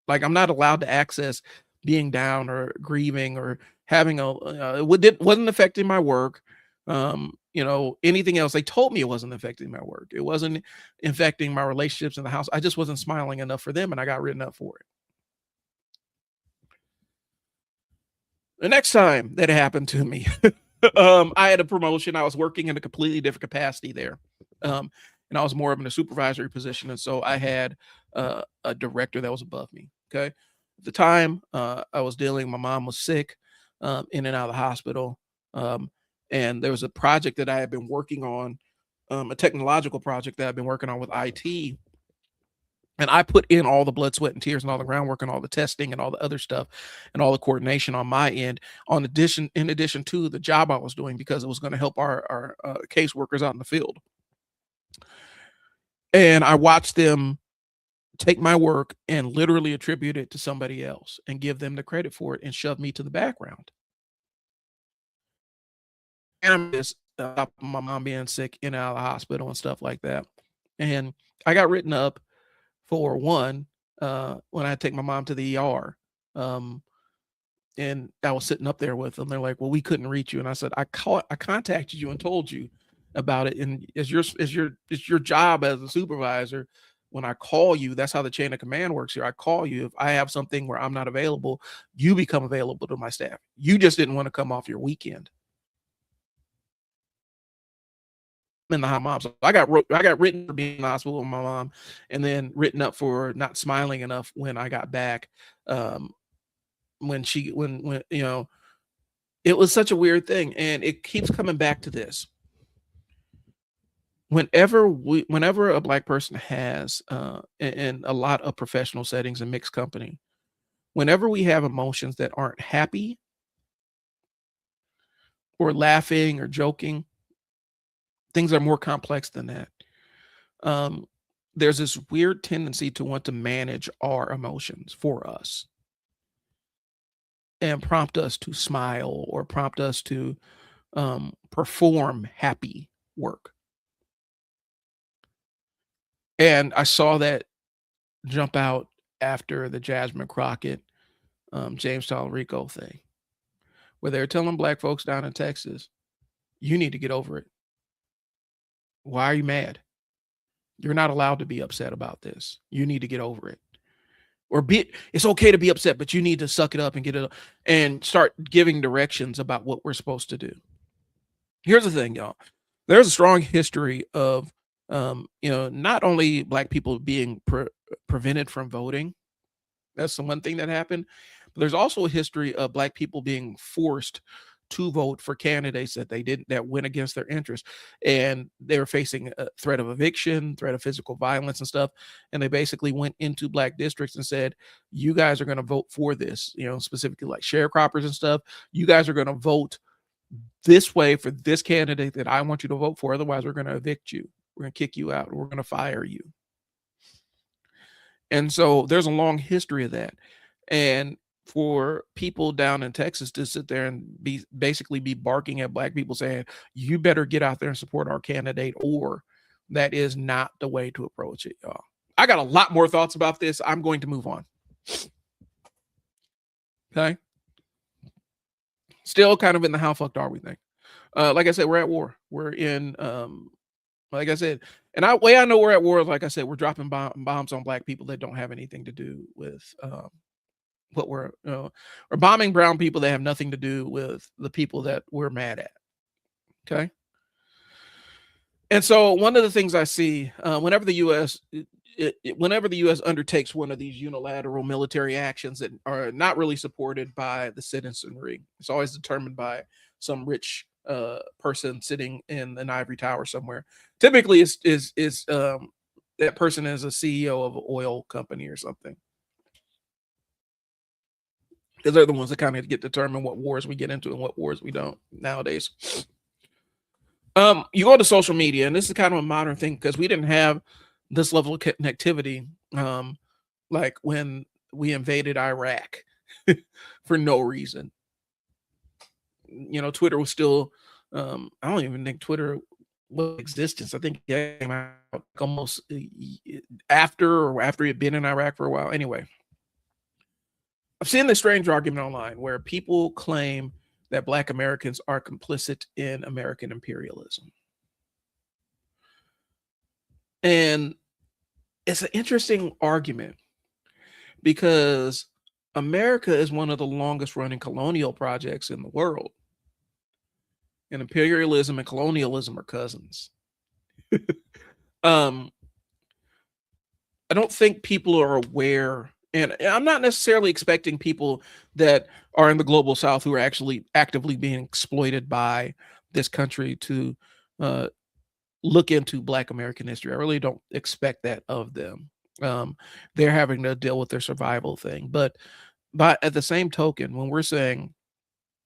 Speaker 1: Like, I'm not allowed to access being down or grieving or having it wasn't affecting my work, anything else. They told me it wasn't affecting my work. It wasn't affecting my relationships in the house. I just wasn't smiling enough for them, and I got written up for it. The next time that it happened to me, I had a promotion. I was working in a completely different capacity there. And I was more of in a supervisory position. And so I had a director that was above me. Okay. At the time, I was dealing, my mom was sick, in and out of the hospital. Um, and there was a project that I had been working on, a technological project that I've been working on with IT, and I put in all the blood, sweat, and tears and all the groundwork and all the testing and all the other stuff and all the coordination on my end, in addition to the job I was doing because it was gonna help our caseworkers out in the field. And I watched them take my work and literally attribute it to somebody else and give them the credit for it and shove me to the background. And I'm just my mom being sick in and out of the hospital and stuff like that. And I got written up for one, when I take my mom to the ER. Um, and I was sitting up there with them. They're like, "Well, we couldn't reach you." And I said, I contacted you and told you about it. And it's your job as a supervisor. When I call you, that's how the chain of command works here. I call you if I have something where I'm not available, you become available to my staff. You just didn't want to come off your weekend." In the hot mom. So I got written for being in the hospital with my mom, and then written up for not smiling enough when I got back. Um, when it was such a weird thing, and it keeps coming back to this. Whenever a black person has in a lot of professional settings and mixed company, whenever we have emotions that aren't happy or laughing or joking, things are more complex than that. Um, there's this weird tendency to want to manage our emotions for us and prompt us to smile or prompt us to perform happy work. And I saw that jump out after the Jasmine Crockett, Jamestown Rico thing, where they're telling black folks down in Texas, you need to get over it. Why are you mad? You're not allowed to be upset about this. You need to get over it. Or it's okay to be upset, but you need to suck it up and get it and start giving directions about what we're supposed to do. Here's the thing, y'all. There's a strong history of not only black people being prevented from voting. That's the one thing that happened. But there's also a history of black people being forced to vote for candidates that went against their interests, and they were facing a threat of eviction, threat of physical violence and stuff. And they basically went into black districts and said, you guys are going to vote for this, specifically like sharecroppers and stuff. You guys are going to vote this way for this candidate that I want you to vote for. Otherwise, we're going to evict you. We're going to kick you out. We're going to fire you. And so there's a long history of that. And for people down in Texas to sit there and basically be barking at black people saying, you better get out there and support our candidate, or that is not the way to approach it, y'all. I got a lot more thoughts about this. I'm going to move on. Okay. Still kind of in the how fucked are we thing. Like I said, we're at war. We're in, like I said, and way I know we're at war, like I said, we're dropping bombs on black people that don't have anything to do with what we're bombing brown people that have nothing to do with the people that we're mad at. Okay. And so one of the things I see whenever the U.S. undertakes one of these unilateral military actions that are not really supported by the citizenry, it's always determined by some rich person sitting in an ivory tower somewhere. Typically, is that person is a CEO of an oil company or something, because they're the ones that kind of get determine what wars we get into and what wars we don't nowadays. You go to social media, and this is kind of a modern thing because we didn't have this level of connectivity like when we invaded Iraq for no reason. Twitter was still I don't even think Twitter was in existence. I think it came out almost after it had been in Iraq for a while. Anyway, I've seen this strange argument online where people claim that Black Americans are complicit in American imperialism. And it's an interesting argument because America is one of the longest running colonial projects in the world. And imperialism and colonialism are cousins. I don't think people are aware, and I'm not necessarily expecting people that are in the global South who are actually actively being exploited by this country to look into Black American history. I really don't expect that of them. They're having to deal with their survival thing. But at the same token, when we're saying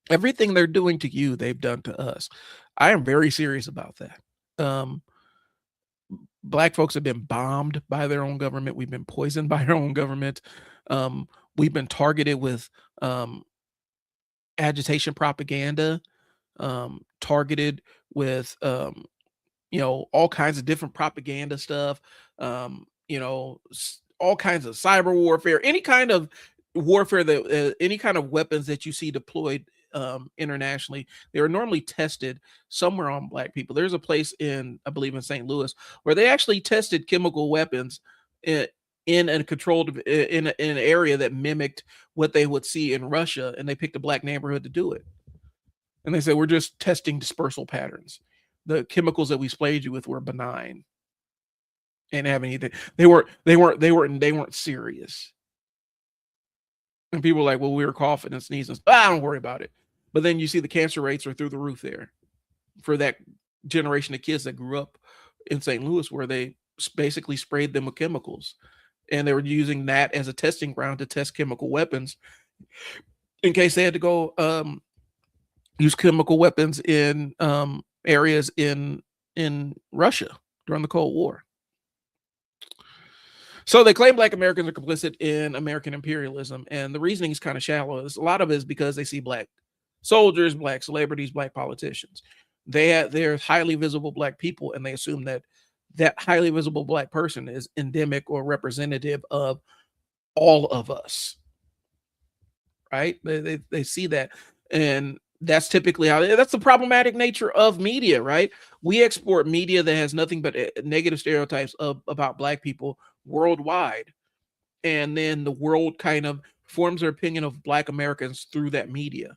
Speaker 1: everything they're doing to you, they've done to us, I am very serious about that. Black folks have been bombed by their own government. We've been poisoned by our own government. We've been targeted with agitation propaganda, targeted with all kinds of different propaganda stuff, all kinds of cyber warfare, any kind of warfare that any kind of weapons that you see deployed internationally, they are normally tested somewhere on Black people. There's a place I believe in St. Louis, where they actually tested chemical weapons in a controlled in an area that mimicked what they would see in Russia, and they picked a Black neighborhood to do it. And they said, we're just testing dispersal patterns. The chemicals that we sprayed you with were benign and have anything. They weren't serious. And people were like, well, we were coughing and sneezing. Don't worry about it. But then you see the cancer rates are through the roof there for that generation of kids that grew up in St. Louis, where they basically sprayed them with chemicals. And they were using that as a testing ground to test chemical weapons in case they had to go use chemical weapons in areas in Russia during the Cold War. So they claim Black Americans are complicit in American imperialism, and the reasoning is kind of shallow. A lot of it is because they see Black soldiers, Black celebrities, Black politicians. They're highly visible Black people, and they assume that that highly visible black person is endemic or representative of all of us, right? They see that, and that's typically how that's the problematic nature of media, right? We export media that has nothing but negative stereotypes of about black people worldwide, and then the world kind of forms their opinion of black Americans through that media.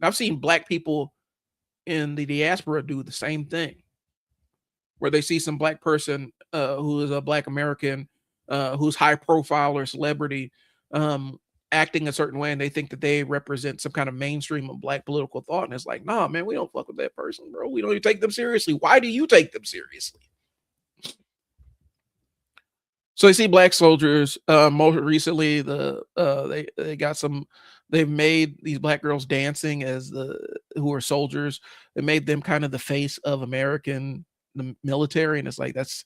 Speaker 1: I've seen black people in the diaspora do the same thing, where they see some black person who is a black American, who's high profile or celebrity, um, acting a certain way, and they think that they represent some kind of mainstream of black political thought. And it's like, nah, man, we don't fuck with that person, bro. We don't even take them seriously. Why do you take them seriously? So they see black soldiers. Most recently, they got some. They've made these black girls dancing as the who are soldiers. They made them kind of the face of American the military, and it's like that's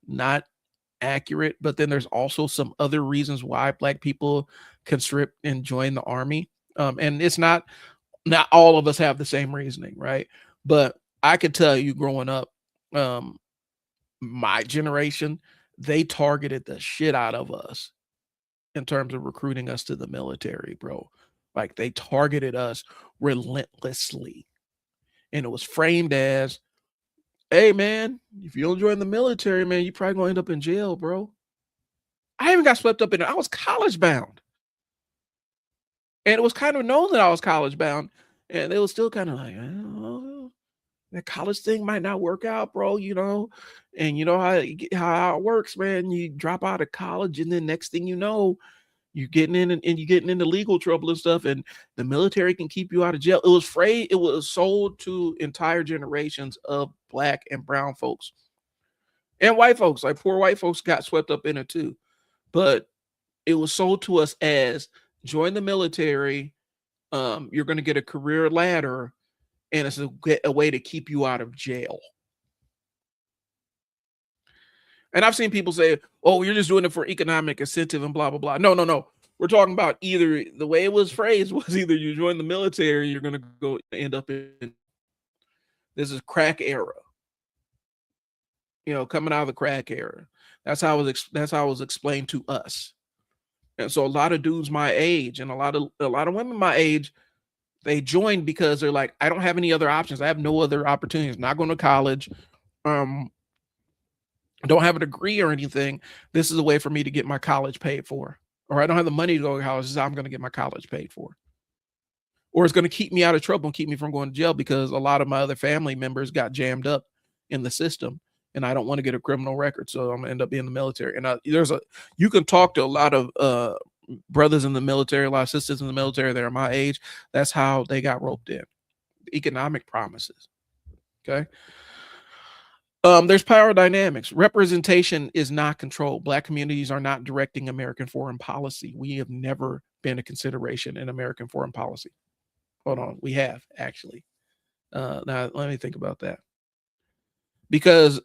Speaker 1: not accurate. But then there's also some other reasons why black people conscript and join the army. And it's not all of us have the same reasoning, right? But I could tell you, growing up, um, my generation, they targeted the shit out of us in terms of recruiting us to the military, bro. Like they targeted us relentlessly. And it was framed as, hey man, if you don't join the military, man, you probably gonna end up in jail, bro. I even got swept up in it. I was college bound. And it was kind of known that I was college bound. And it was still kind of like, oh, that college thing might not work out, bro, you know. And you know how it works, man. You drop out of college, and then next thing you know, you're getting in and you're getting into legal trouble and stuff, and the military can keep you out of jail. It was sold to entire generations of black and brown folks and white folks. Like poor white folks got swept up in it too. But it was sold to us as join the military, you're gonna get a career ladder, and it's a way to keep you out of jail. And I've seen people say, "Oh, you're just doing it for economic incentive and blah blah blah." No, no, no. We're talking about either the way it was phrased was either you join the military, you're gonna go end up in this is crack era, coming out of the crack era. That's how it was explained to us. And so a lot of dudes my age and a lot of women my age, they joined because they're like, I don't have any other options. I have no other opportunities. Not going to college. Um, don't have a degree or anything. This is a way for me to get my college paid for. Or I don't have the money to go to college. This is how I'm going to get my college paid for. Or it's going to keep me out of trouble and keep me from going to jail because a lot of my other family members got jammed up in the system. And I don't want to get a criminal record. So I'm going to end up being in the military. And you can talk to a lot of brothers in the military, a lot of sisters in the military that are my age. That's how they got roped in. Economic promises. Okay. There's power dynamics. Representation is not control. Black communities are not directing American foreign policy. We have never been a consideration in American foreign policy. Hold on, we have actually. Now let me think about that. Because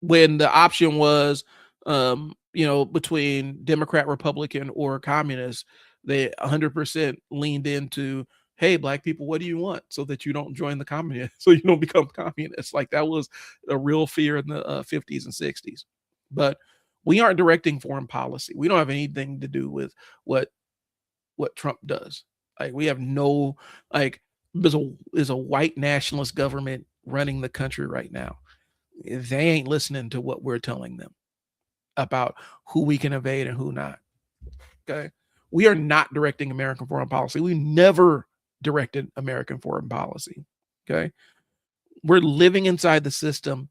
Speaker 1: when the option was, between Democrat, Republican, or communist, they 100% leaned into, hey, black people, what do you want so that you don't join the communists, so you don't become communists? Like that was a real fear in the 50s and 60s. But we aren't directing foreign policy. We don't have anything to do with what Trump does. Like we have no like there's a white nationalist government running the country right now. They ain't listening to what we're telling them about who we can invade and who not. Okay. We are not directing American foreign policy. We never directed American foreign policy. Okay. We're living inside the system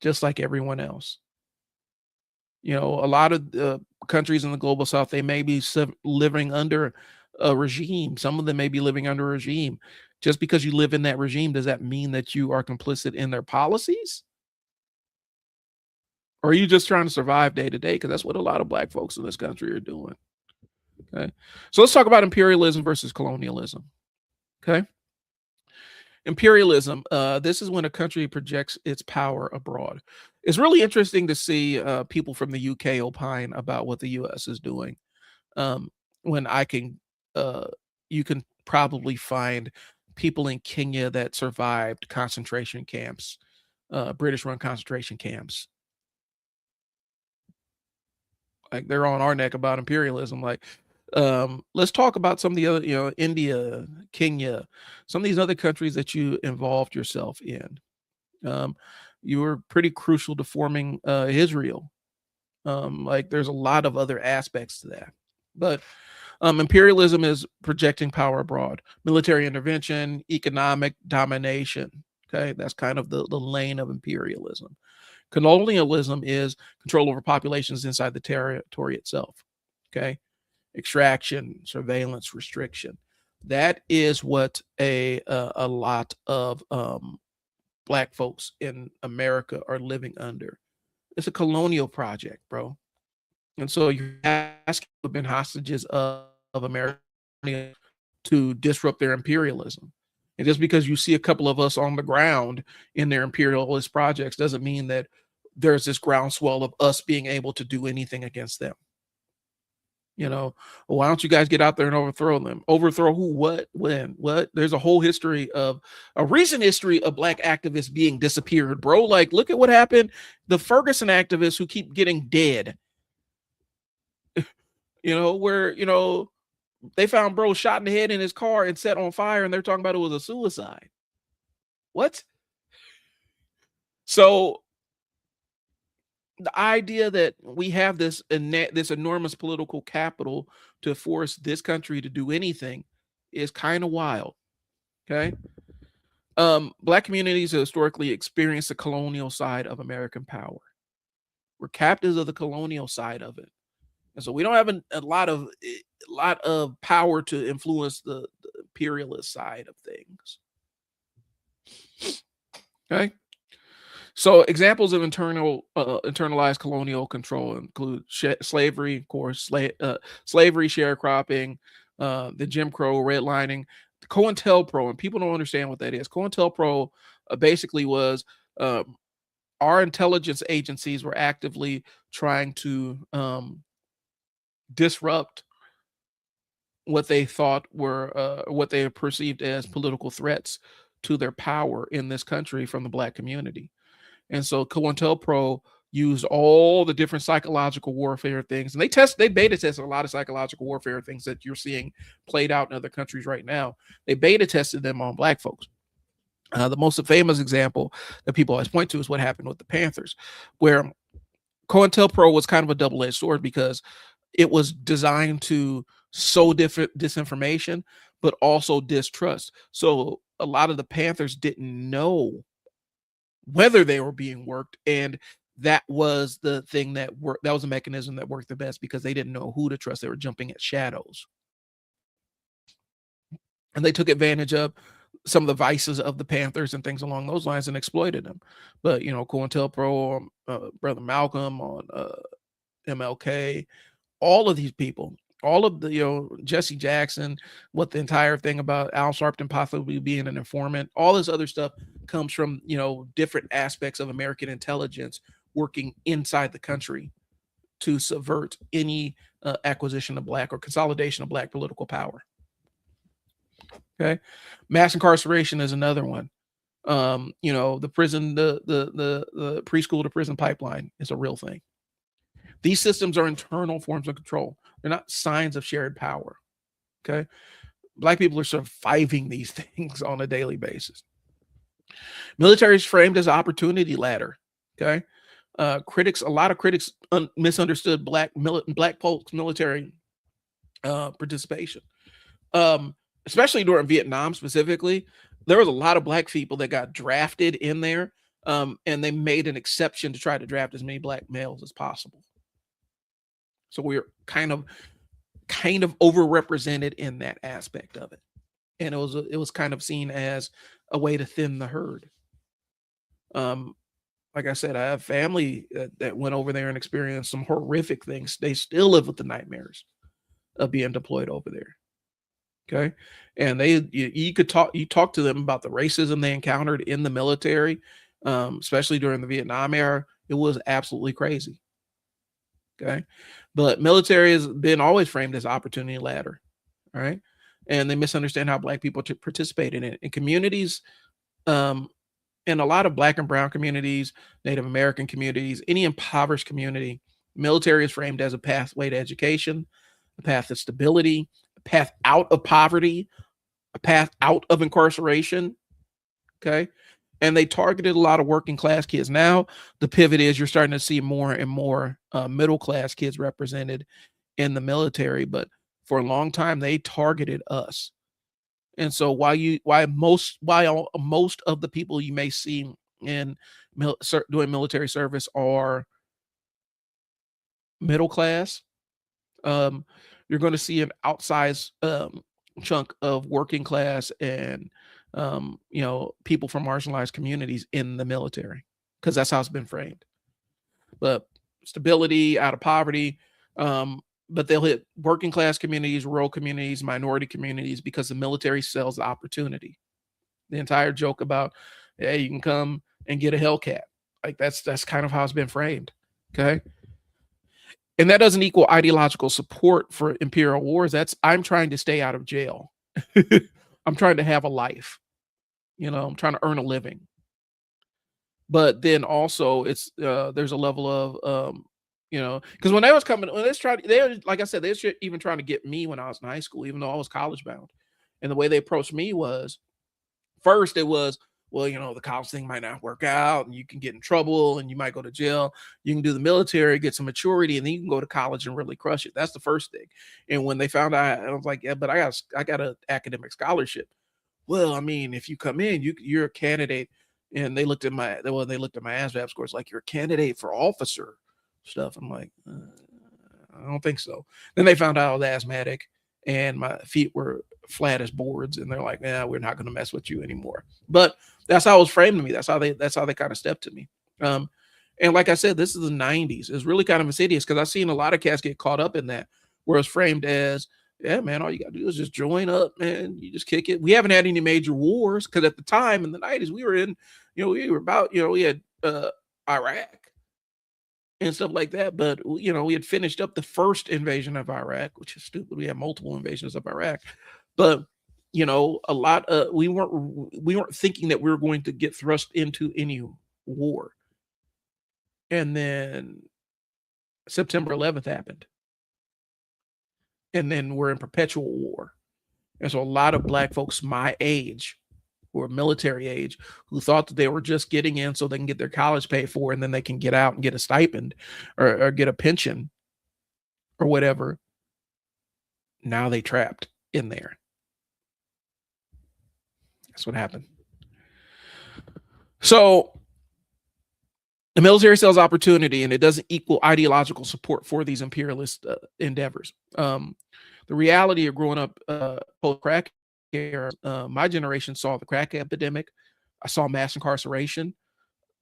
Speaker 1: just like everyone else. A lot of countries in the global south, they may be living under a regime. Some of them may be living under a regime. Just because you live in that regime, does that mean that you are complicit in their policies? Or are you just trying to survive day to day? Because that's what a lot of black folks in this country are doing. Okay. So let's talk about imperialism versus colonialism. Okay. Imperialism. This is when a country projects its power abroad. It's really interesting to see people from the UK opine about what the US is doing. Um, when you can probably find people in Kenya that survived concentration camps, British run concentration camps. Like they're on our neck about imperialism. Like, let's talk about some of the other, India, Kenya, some of these other countries that you involved yourself in. Um, you were pretty crucial to forming Israel. Like there's a lot of other aspects to that. But imperialism is projecting power abroad, military intervention, economic domination. Okay, that's kind of the lane of imperialism. Colonialism is control over populations inside the territory itself. Okay, extraction, surveillance, restriction. That is what a lot of black folks in America are living under. It's a colonial project, bro. And so you ask who've been hostages of America to disrupt their imperialism. And just because you see a couple of us on the ground in their imperialist projects doesn't mean that there's this groundswell of us being able to do anything against them. Why don't you guys get out there and overthrow them? Overthrow who? What? When? What? There's a recent history of black activists being disappeared, bro. Like, look at what happened. The Ferguson activists who keep getting dead. Where they found bro shot in the head in his car and set on fire, and they're talking about it was a suicide. What? So the idea that we have this enormous political capital to force this country to do anything is kind of wild. Okay. Black communities have historically experienced the colonial side of American power. We're captives of the colonial side of it. And so we don't have a lot of power to influence the imperialist side of things. Okay. So examples of internalized colonial control include slavery, of course, slavery, sharecropping, the Jim Crow, redlining, COINTELPRO, and people don't understand what that is. COINTELPRO basically was our intelligence agencies were actively trying to disrupt what they thought were what they perceived as political threats to their power in this country from the black community. And so COINTELPRO used all the different psychological warfare things, and they beta tested a lot of psychological warfare things that you're seeing played out in other countries right now. They beta tested them on black folks. The most famous example that people always point to is what happened with the Panthers, where COINTELPRO was kind of a double-edged sword because it was designed to sow disinformation, but also distrust. So a lot of the Panthers didn't know whether they were being worked, and that was the thing that worked. That was a mechanism that worked the best because they didn't know who to trust. They were jumping at shadows, and they took advantage of some of the vices of the Panthers and things along those lines and exploited them. But COINTELPRO, Brother Malcolm, on MLK, all of these people, all of the Jesse Jackson, what the entire thing about Al Sharpton possibly being an informant, all this other stuff comes from different aspects of American intelligence working inside the country to subvert any acquisition of black or consolidation of black political power. Okay, mass incarceration is another one. The prison, the preschool to prison pipeline is a real thing. These systems are internal forms of control. They're not signs of shared power. Okay. Black people are surviving these things on a daily basis. Military is framed as an opportunity ladder. Okay. A lot of critics misunderstood black folks military participation. Especially during Vietnam specifically, there was a lot of black people that got drafted in there. And they made an exception to try to draft as many black males as possible. So we're kind of overrepresented in that aspect of it. And it was kind of seen as a way to thin the herd. Like I said, I have family that went over there and experienced some horrific things. They still live with the nightmares of being deployed over there. Okay. And you talk to them about the racism they encountered in the military, especially during the Vietnam era. It was absolutely crazy. Okay. But military has been always framed as opportunity ladder. All right. And they misunderstand how black people participate in it. In communities, in a lot of black and brown communities, Native American communities, any impoverished community, Military is framed as a pathway to education, a path to stability, a path out of poverty, a path out of incarceration. Okay. And they targeted a lot of working class kids. Now, the pivot is you're starting to see more and more middle class kids represented in the military. But for a long time, they targeted us. And so while most of the people you may see in doing military service are middle class, um, you're going to see an outsized chunk of working class and people from marginalized communities in the military, because that's how it's been framed. But stability out of poverty, but they'll hit working class communities, rural communities, minority communities, because the military sells the opportunity. The entire joke about, hey, you can come and get a Hellcat, like that's kind of how it's been framed. Okay. And that doesn't equal ideological support for imperial wars. That's, I'm trying to stay out of jail. I'm trying to have a life. I'm trying to earn a living. But then also it's there's a level of because when they was coming, when they were, like I said, they were even trying to get me when I was in high school, even though I was college bound. And the way they approached me was, first it was, well, the college thing might not work out and you can get in trouble and you might go to jail. You can do the military, get some maturity, and then you can go to college and really crush it. That's the first thing. And when they found out, I was like, yeah, but I got an academic scholarship. Well, I mean, if you come in, you're a candidate. And they looked at my ASVAB scores, like, you're a candidate for officer stuff. I'm like, I don't think so. Then they found out I was asthmatic and my feet were flat as boards, and they're like, yeah, we're not going to mess with you anymore. But that's how it was framed to me. That's how they kind of stepped to me. And like I said, this is the 90s. It's really kind of insidious, because I've seen a lot of cats get caught up in that, where it's framed as, yeah, man, all you got to do is just join up, man. You just kick it. We haven't had any major wars, because at the time in the 90s, we were in, we were about, we had Iraq and stuff like that. But, we had finished up the first invasion of Iraq, which is stupid. We had multiple invasions of Iraq. But, a lot we weren't thinking that we were going to get thrust into any war. And then September 11th happened. And then we're in perpetual war. And so a lot of Black folks my age, who are military age, who thought that they were just getting in so they can get their college paid for, and then they can get out and get a stipend or get a pension or whatever, now they trapped in there. That's what happened. So the military sells opportunity, and it doesn't equal ideological support for these imperialist endeavors. The reality of growing up post-crack era, my generation saw the crack epidemic. I saw mass incarceration,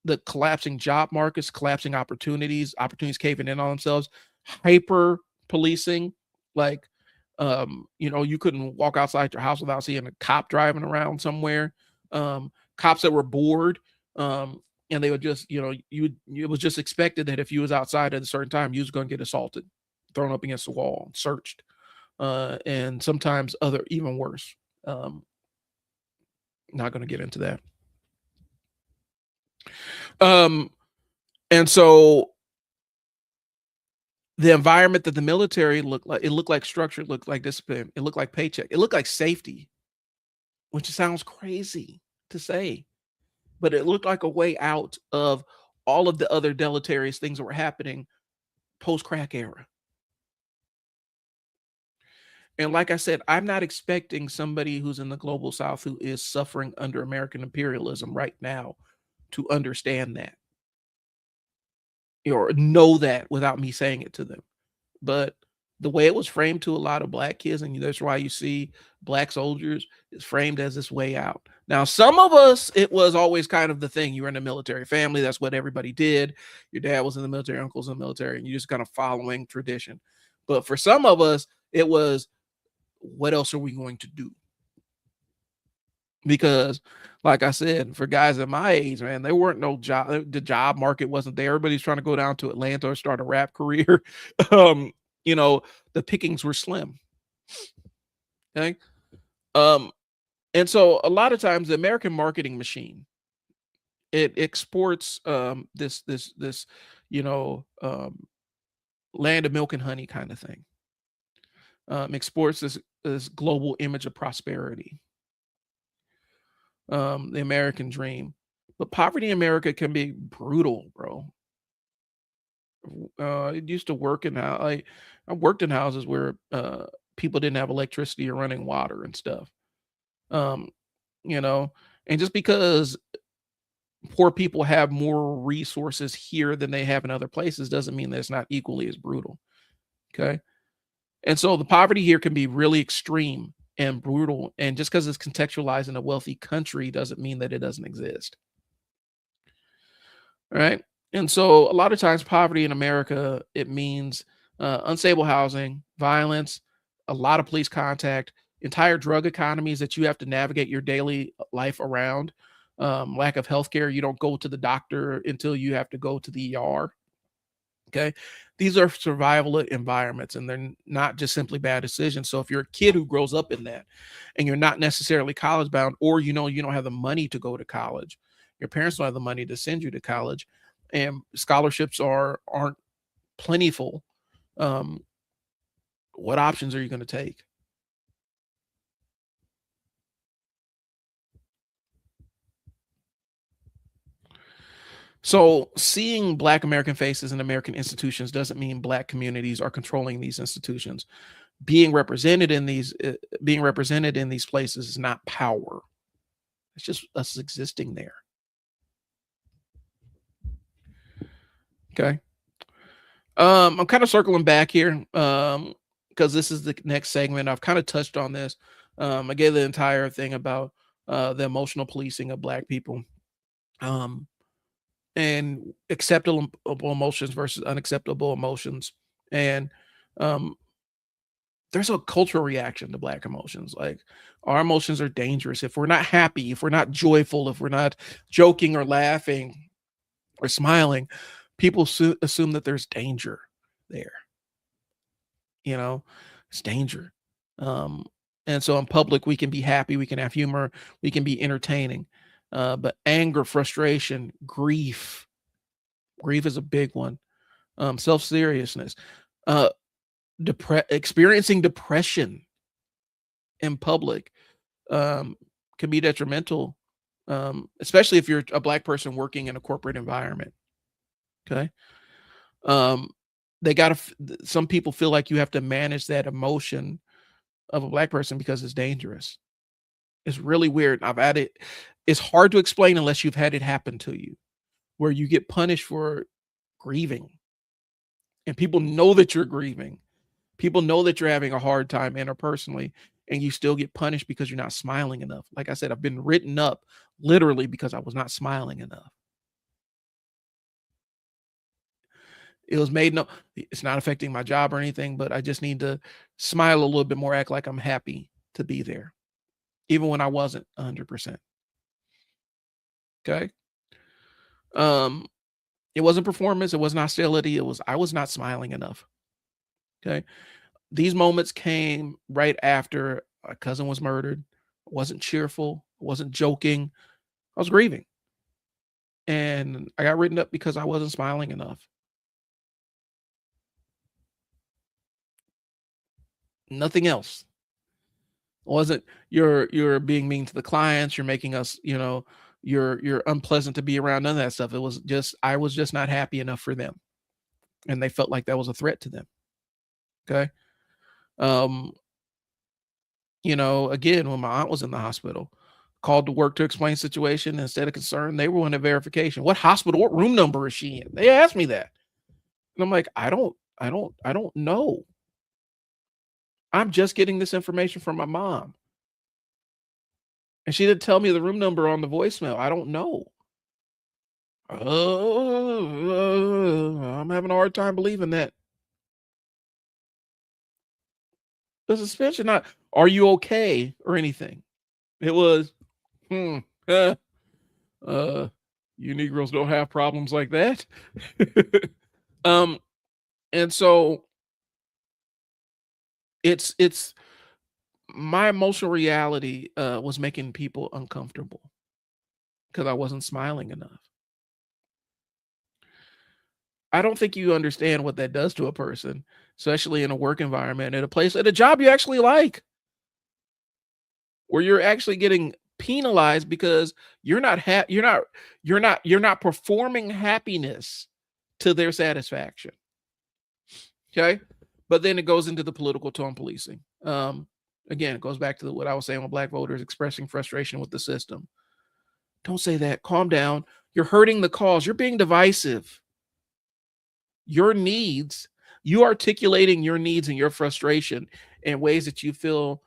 Speaker 1: the collapsing job markets, collapsing opportunities caving in on themselves, hyper policing. Like, you couldn't walk outside your house without seeing a cop driving around somewhere. Cops that were bored. And they would just, it was just expected that if you was outside at a certain time, you was going to get assaulted, thrown up against the wall, searched, and sometimes even worse. Not going to get into that. And so the environment that the military looked like structure, looked like discipline, it looked like paycheck, it looked like safety, which sounds crazy to say, but it looked like a way out of all of the other deleterious things that were happening post-crack era. And like I said, I'm not expecting somebody who's in the global South who is suffering under American imperialism right now to understand that or know that without me saying it to them. But the way it was framed to a lot of Black kids, and that's why you see Black soldiers, is framed as this way out. Now, some of us, it was always kind of the thing. You were in a military family. That's what everybody did. Your dad was in the military, uncle's in the military, and you're just kind of following tradition. But for some of us, it was, what else are we going to do? Because, like I said, for guys at my age, man, there weren't no job. The job market wasn't there. Everybody's trying to go down to Atlanta or start a rap career. The pickings were slim. Okay. And so a lot of times the American marketing machine, it exports this land of milk and honey kind of thing. Exports this global image of prosperity, the American dream. But poverty in America can be brutal, bro. It used to work in how I worked in houses where people didn't have electricity or running water and stuff. Um, you know, and just because poor people have more resources here than they have in other places doesn't mean that it's not equally as brutal. Okay. And so the poverty here can be really extreme and brutal. And just because it's contextualized in a wealthy country doesn't mean that it doesn't exist. Right. And so a lot of times poverty in America, it means unstable housing, violence, a lot of police contact, entire drug economies that you have to navigate your daily life around, lack of healthcare. You don't go to the doctor until you have to go to the ER. Okay. These are survival environments and they're not just simply bad decisions. So if you're a kid who grows up in that and you're not necessarily college bound, or you don't have the money to go to college, your parents don't have the money to send you to college, and scholarships aren't plentiful, um, what options are you going to take? So seeing Black American faces in American institutions doesn't mean Black communities are controlling these institutions. Being represented in these places is not power. It's just us existing there. Okay. I'm kind of circling back here, because this is the next segment. I've kind of touched on this. I gave the entire thing about the emotional policing of Black people, um, and acceptable emotions versus unacceptable emotions. And um, there's a cultural reaction to Black emotions. Like, our emotions are dangerous. If we're not happy, if we're not joyful, if we're not joking or laughing or smiling, people assume that there's danger there. You know, it's danger. Um, and so in public, we can be happy, we can have humor, we can be entertaining. But anger, frustration, grief is a big one. Self seriousness, uh, experiencing depression in public, um, can be detrimental, especially if you're a Black person working in a corporate environment. Okay. Um, they got to, some people feel like you have to manage that emotion of a Black person because it's dangerous. It's really weird. I've had it. It's hard to explain unless you've had it happen to you, where you get punished for grieving, and people know that you're grieving. People know that you're having a hard time interpersonally, and you still get punished because you're not smiling enough. Like I said, I've been written up literally because I was not smiling enough. It was made no, it's not affecting my job or anything, but I just need to smile a little bit more, act like I'm happy to be there, even when I wasn't 100%. Okay. Um, it wasn't performance, it wasn't hostility, I was not smiling enough. Okay. These moments came right after my cousin was murdered. I wasn't cheerful, I wasn't joking, I was grieving. And I got written up because I wasn't smiling enough. Nothing else. It wasn't you're being mean to the clients, you're making us, you're unpleasant to be around, none of that stuff. It was just I was just not happy enough for them. And they felt like that was a threat to them. Okay. Um, again, when my aunt was in the hospital, called to work to explain situation. Instead of concern, they were wanting verification. What hospital? What room number is she in? They asked me that, and I'm like, I don't know. I'm just getting this information from my mom, and she didn't tell me the room number on the voicemail. I don't know. I'm having a hard time believing that the suspension. Not, are you okay or anything? It was, hmm, uh, uh, you Negroes don't have problems like that. um, and so it's my emotional reality was making people uncomfortable because I wasn't smiling enough. I don't think you understand what that does to a person, especially in a work environment, at a place, at a job you actually like, where you're actually getting penalized because you're not performing happiness to their satisfaction. Okay. But then it goes into the political tone policing. Again, it goes back to what I was saying with black voters expressing frustration with the system. Don't say that. Calm down. You're hurting the cause. You're being divisive. Your needs, you articulating your needs and your frustration in ways that you feel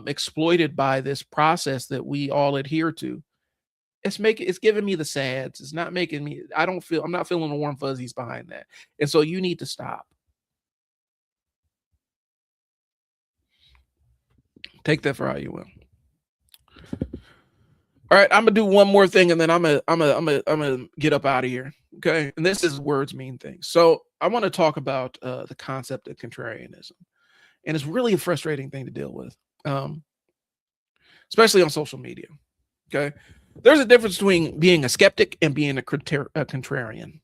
Speaker 1: exploited by this process that we all adhere to. It's giving me the sads. It's not making me, I'm not feeling the warm fuzzies behind that. And so you need to stop. Take that for how you will. All right, I'm gonna do one more thing, and then I'm gonna get up out of here. Okay, and this is words mean things. So I want to talk about the concept of contrarianism, and it's really a frustrating thing to deal with, um, especially on social media. Okay, there's a difference between being a skeptic and being a contrarian.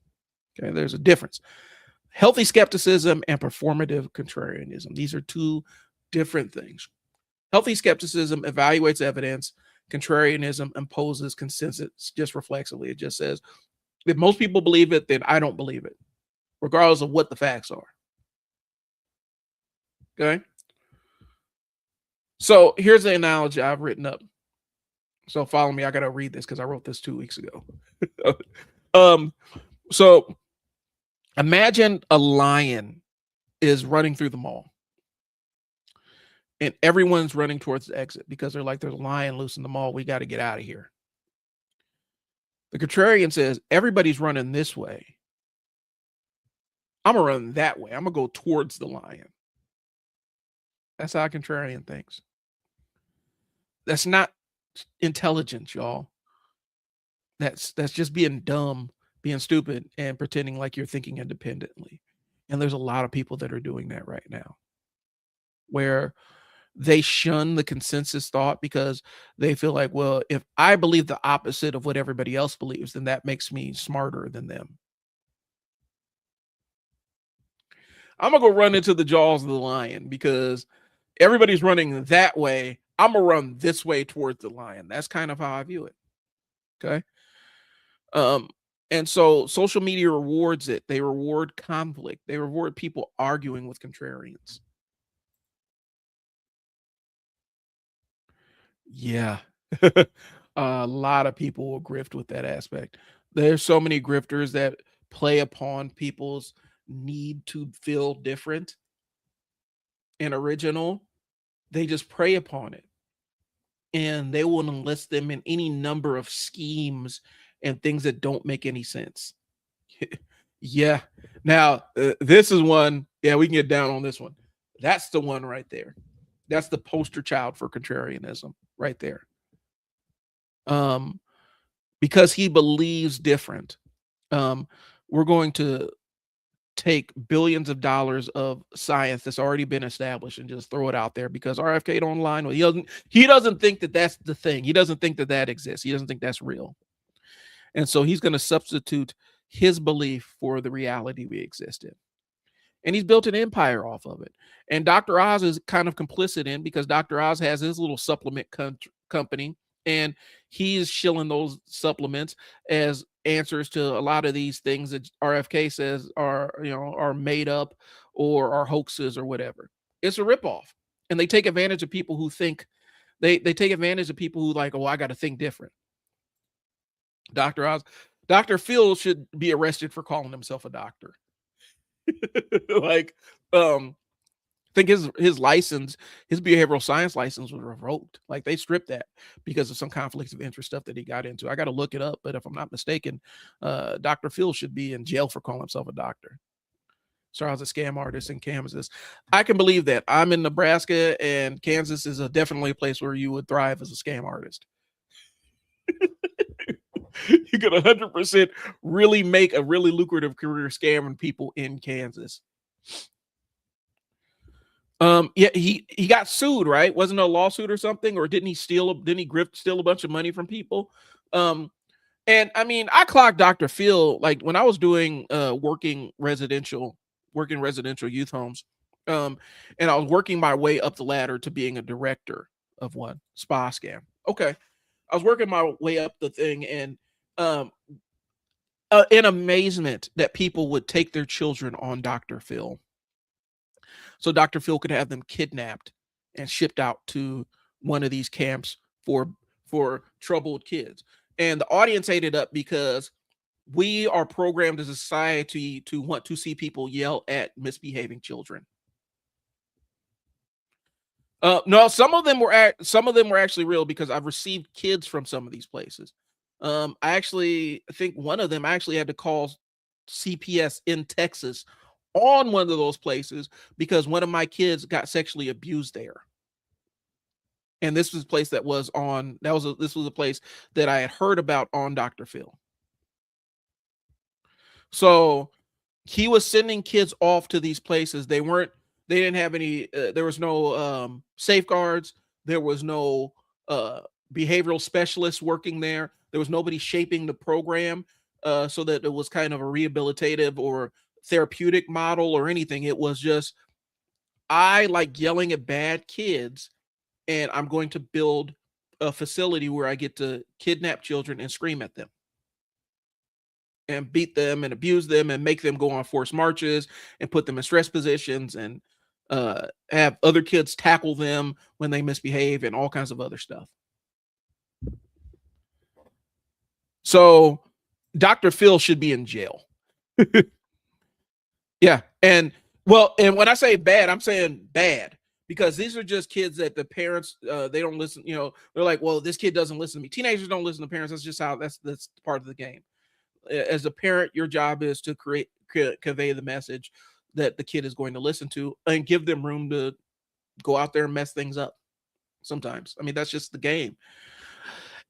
Speaker 1: Okay, there's a difference. Healthy skepticism and performative contrarianism. These are two different things. Healthy skepticism evaluates evidence. Contrarianism imposes consensus just reflexively. It just says, if most people believe it, then I don't believe it, regardless of what the facts are. Okay. So here's the analogy I've written up. So follow me. I got to read this because I wrote this 2 weeks ago. So imagine a lion is running through the mall and everyone's running towards the exit because they're like, there's a lion loose in the mall. We got to get out of here. The contrarian says, everybody's running this way. I'm going to run that way. I'm going to go towards the lion. That's how a contrarian thinks. That's not intelligence, y'all. That's just being dumb, being stupid, and pretending like you're thinking independently. And there's a lot of people that are doing that right now, where they shun the consensus thought because they feel like, well, if I believe the opposite of what everybody else believes, then that makes me smarter than them. I'm gonna go run into the jaws of the lion because everybody's running that way. I'm gonna run this way towards the lion. That's kind of how I view it. Okay. And so social media rewards it. They reward conflict. They reward people arguing with contrarians. Yeah. A lot of people will grift with that aspect. There's so many grifters that play upon people's need to feel different and original. They just prey upon it. And they will enlist them in any number of schemes and things that don't make any sense. Yeah. Now, this is one. Yeah, we can get down on this one. That's the one right there. That's the poster child for contrarianism right there. Because he believes different. We're going to take billions of dollars of science that's already been established and just throw it out there because RFK don't align with. He doesn't think that that's the thing. He doesn't think that that exists. He doesn't think that's real. And so he's going to substitute his belief for the reality we exist in. And he's built an empire off of it. And Dr. Oz is kind of complicit in because Dr. Oz has his little supplement company and he's shilling those supplements as answers to a lot of these things that RFK says are made up or are hoaxes or whatever. It's a ripoff. And they take advantage of people who think they take advantage of people who like, oh, I got to think different. Dr. Oz, Dr. Phil should be arrested for calling himself a doctor. Like, I think his license, his behavioral science license was revoked. Like they stripped that because of some conflicts of interest stuff that he got into. I got to look it up, but if I'm not mistaken, Dr. Phil should be in jail for calling himself a doctor. So I was a scam artist in Kansas. I can believe that. I'm in Nebraska, and Kansas is definitely a place where you would thrive as a scam artist. You could 100% really make a really lucrative career scamming people in Kansas. Yeah, he got sued, right? Wasn't it a lawsuit or something, or didn't he steal a bunch of money from people? And I mean, I clocked Dr. Phil like when I was doing working residential youth homes. Um, and I was working my way up the ladder to being a director of one spa scam. Okay. I was working my way up the thing and um in amazement that people would take their children on Dr. Phil. So Dr. Phil could have them kidnapped and shipped out to one of these camps for troubled kids. And the audience ate it up because we are programmed as a society to want to see people yell at misbehaving children. No, some of them were actually real because I've received kids from some of these places. I think one of them I actually had to call CPS in Texas on one of those places because one of my kids got sexually abused there. And this was a place that was on that was a this was a place that I had heard about on Dr. Phil. So he was sending kids off to these places. They didn't have any there was no safeguards, there was no uh behavioral specialists working there. There was nobody shaping the program so that it was kind of a rehabilitative or therapeutic model or anything. It was just I like yelling at bad kids and I'm going to build a facility where I get to kidnap children and scream at them and beat them and abuse them and make them go on forced marches and put them in stress positions and have other kids tackle them when they misbehave and all kinds of other stuff. So Dr. Phil should be in jail. Yeah. And when I say bad, I'm saying bad because these are just kids that the parents they don't listen, they're like, well, this kid doesn't listen to me. Teenagers don't listen to parents. That's just how that's part of the game. As a parent, your job is to convey the message that the kid is going to listen to and give them room to go out there and mess things up sometimes. I mean, that's just the game.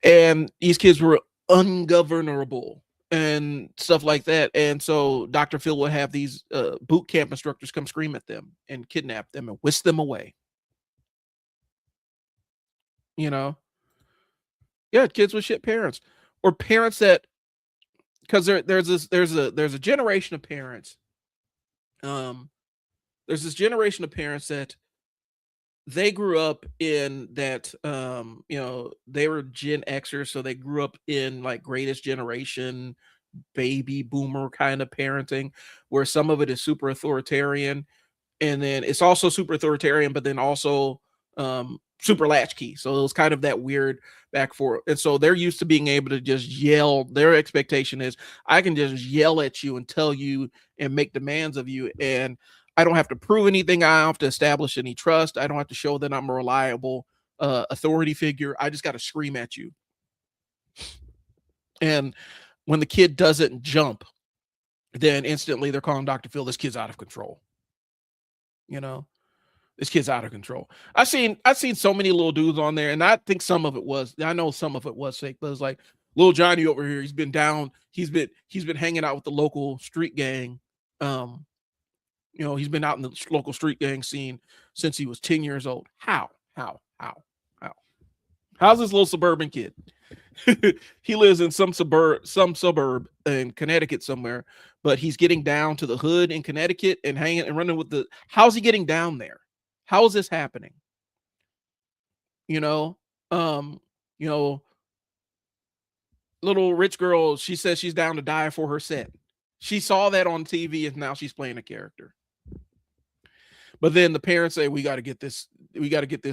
Speaker 1: And these kids were ungovernable and stuff like that. And so Dr. Phil would have these boot camp instructors come scream at them and kidnap them and whisk them away. You know, yeah, kids with shit parents or parents that because there's a generation of parents. Um, there's this generation of parents that they grew up in that they were Gen Xers, so they grew up in like greatest generation baby boomer kind of parenting, where some of it is super authoritarian and then it's also super authoritarian, but then also super latchkey. So it was kind of that weird back forth. And so they're used to being able to just yell. Their expectation is I can just yell at you and tell you and make demands of you. And I don't have to prove anything. I don't have to establish any trust. I don't have to show that I'm a reliable authority figure. I just got to scream at you. And when the kid doesn't jump, then instantly they're calling Dr. Phil, this kid's out of control. You know, this kid's out of control. I've seen so many little dudes on there, and I think some of it was I know some of it was fake, but it's like little Johnny over here. He's been down. He's been hanging out with the local street gang. Um, he's been out in the local street gang scene since he was 10 years old. How? How? How's this little suburban kid? He lives in some suburb in Connecticut somewhere, but he's getting down to the hood in Connecticut and hanging and running with the. How's he getting down there? How is this happening? You know, um, you know, little rich girl. She says she's down to die for her set. She saw that on TV, and now she's playing a character. But then the parents say we got to get this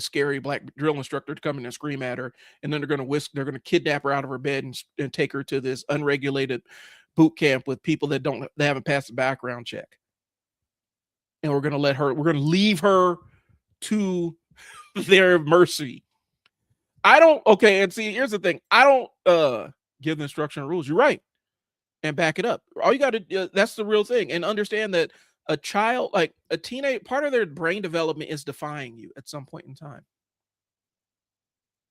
Speaker 1: scary black drill instructor to come in and scream at her, and then they're going to kidnap her out of her bed and take her to this unregulated boot camp with people they haven't passed the background check, and we're going to leave her to their mercy. I don't okay, and see, here's the thing: I don't give the instructional rules. You're right, and back it up. All you got to that's the real thing, and understand that a child, like a teenage, part of their brain development is defying you at some point in time.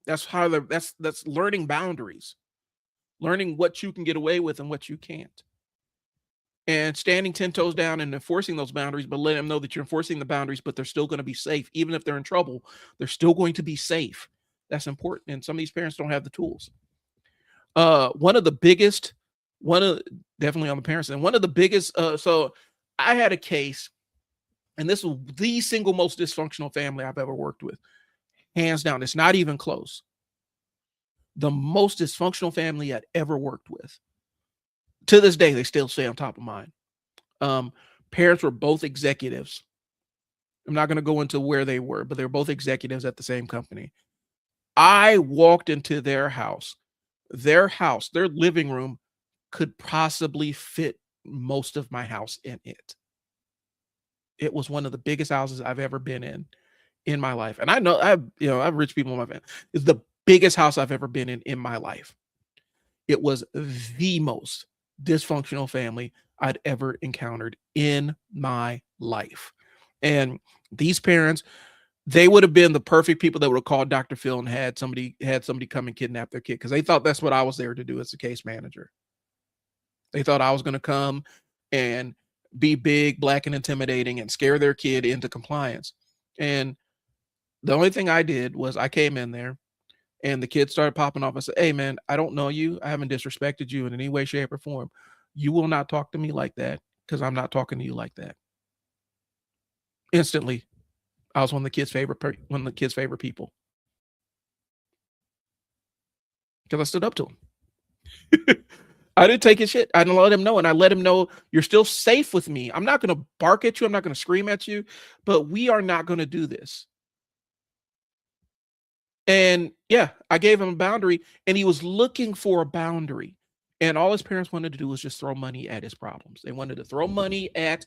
Speaker 1: That's how that's learning boundaries, learning what you can get away with and what you can't, and standing 10 toes down and enforcing those boundaries, but letting them know that you're enforcing the boundaries, but they're still going to be safe, even if they're in trouble. They're still going to be safe. That's important, and some of these parents don't have the tools. One of the biggest, one of definitely on the parents and one of the biggest. So I had a case, and this was the single most dysfunctional family I've ever worked with, hands down. It's not even close. The most dysfunctional family I'd ever worked with. To this day, they still stay on top of mine. Um, Parents were both executives. I'm not going to go into where they were, but they were both executives at the same company. I walked into their house. Their living room could possibly fit most of my house in it. It was one of the biggest houses I've ever been in my life. And I know I have rich people in my family. It's the biggest house I've ever been in my life. It was the most dysfunctional family I'd ever encountered in my life. And these parents, they would have been the perfect people that would have called Dr. Phil and had somebody come and kidnap their kid, because they thought that's what I was there to do as the case manager. They thought I was going to come and be big, black, and intimidating and scare their kid into compliance. And the only thing I did was I came in there, and the kid started popping off. I said, "Hey, man, I don't know you. I haven't disrespected you in any way, shape, or form. You will not talk to me like that, because I'm not talking to you like that." Instantly, I was one of the kids' favorite people, because I stood up to him. I didn't take his shit. I didn't let him know, and I let him know, you're still safe with me. I'm not going to bark at you. I'm not going to scream at you, but we are not going to do this. And yeah, I gave him a boundary, and he was looking for a boundary. And all his parents wanted to do was just throw money at his problems. They wanted to throw money at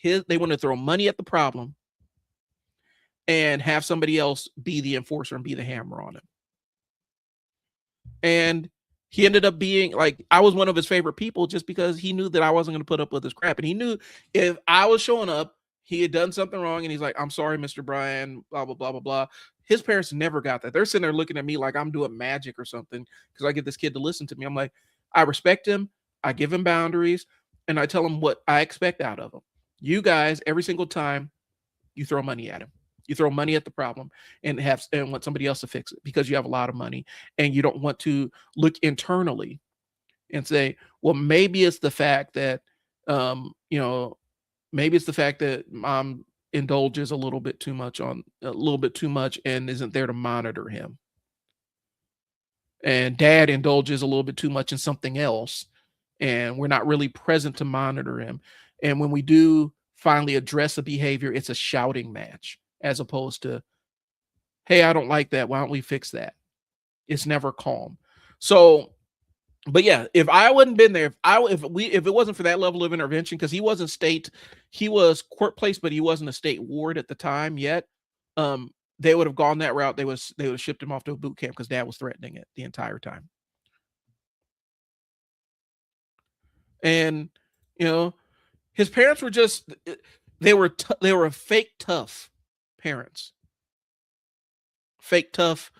Speaker 1: they wanted to throw money at the problem and have somebody else be the enforcer and be the hammer on him. And he ended up being like, I was one of his favorite people, just because he knew that I wasn't going to put up with his crap. And he knew if I was showing up, he had done something wrong, and he's like, "I'm sorry, Mr. Bryan, blah, blah, blah, blah, blah." His parents never got that. They're sitting there looking at me like I'm doing magic or something, because I get this kid to listen to me. I'm like, I respect him. I give him boundaries, and I tell him what I expect out of him. You guys, every single time you throw money at him, you throw money at the problem and want somebody else to fix it, because you have a lot of money, and you don't want to look internally and say, well, maybe it's the fact that, maybe it's the fact that mom indulges a little bit too much and isn't there to monitor him. And dad indulges a little bit too much in something else, and we're not really present to monitor him. And when we do finally address a behavior, it's a shouting match, as opposed to, "Hey, I don't like that. Why don't we fix that?" It's never calm. So, but yeah, if I wouldn't been there, if it wasn't for that level of intervention, because he was court placed, but he wasn't a state ward at the time yet. They would have gone that route. They would have shipped him off to a boot camp, because dad was threatening it the entire time. And you know, his parents were just they were fake tough parents. Fake tough.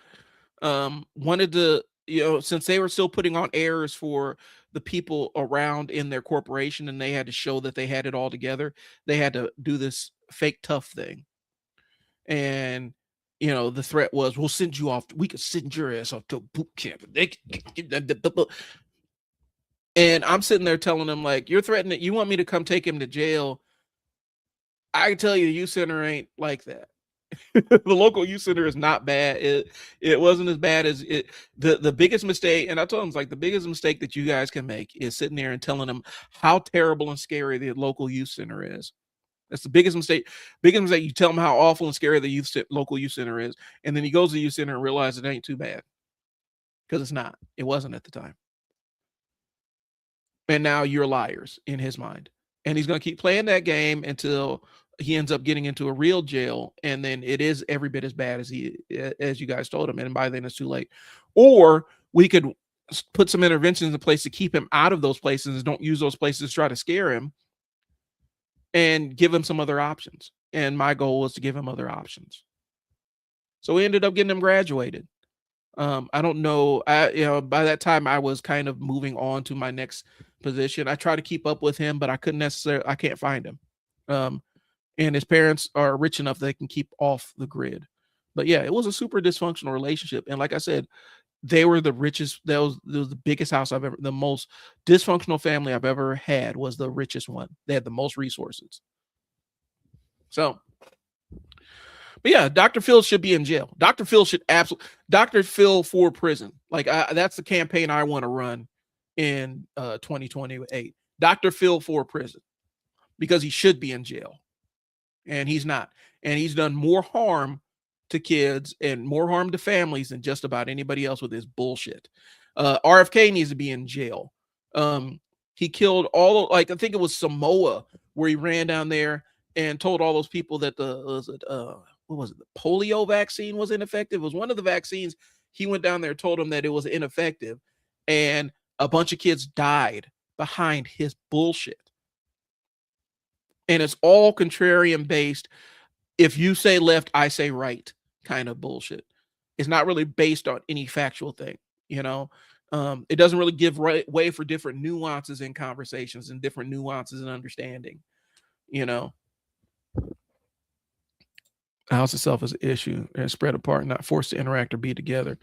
Speaker 1: Wanted to, since they were still putting on airs for the people around in their corporation, and they had to show that they had it all together, they had to do this fake tough thing. And the threat was, we'll send you off, we could send your ass off to a boot camp. And I'm sitting there telling them, like, you're threatening, you want me to come take him to jail? I can tell you, the youth center ain't like that. The local youth center is not bad. It wasn't as bad as it. The biggest mistake, and I told them, it's like, the biggest mistake that you guys can make is sitting there and telling them how terrible and scary the local youth center is. That's the biggest mistake. Biggest mistake. You tell them how awful and scary the local youth center is, and then he goes to the youth center and realizes it ain't too bad, because it's not. It wasn't at the time. And now you're liars in his mind, and he's going to keep playing that game until he ends up getting into a real jail, and then it is every bit as bad as you guys told him, and by then it's too late. Or we could put some interventions in place to keep him out of those places, and don't use those places to try to scare him, and give him some other options. And my goal was to give him other options. So we ended up getting him graduated. I don't know. By that time I was kind of moving on to my next position. I try to keep up with him, but I can't find him. And his parents are rich enough they can keep off the grid. But yeah, it was a super dysfunctional relationship. And like I said, They were the richest. That was the biggest house I've ever. The most dysfunctional family I've ever had was the richest one. They had the most resources. So, but yeah, Dr. Phil should be in jail. Dr. Phil should absolutely. Dr. Phil for prison. Like that's the campaign I want to run in 2028. Dr. Phil for prison because he should be in jail, and he's not. And he's done more harm to kids and more harm to families than just about anybody else with his bullshit. RFK needs to be in jail. He killed all, like, I think it was Samoa, where he ran down there and told all those people that what was it, the polio vaccine was ineffective. It was one of the vaccines. He went down there, told them that it was ineffective, and a bunch of kids died behind his bullshit. And it's all contrarian based. If you say left, I say right kind of bullshit. It's not really based on any factual thing, you know. It doesn't really give way for different nuances in conversations and different nuances in understanding, you know. The house itself is an issue and spread apart, not forced to interact or be together.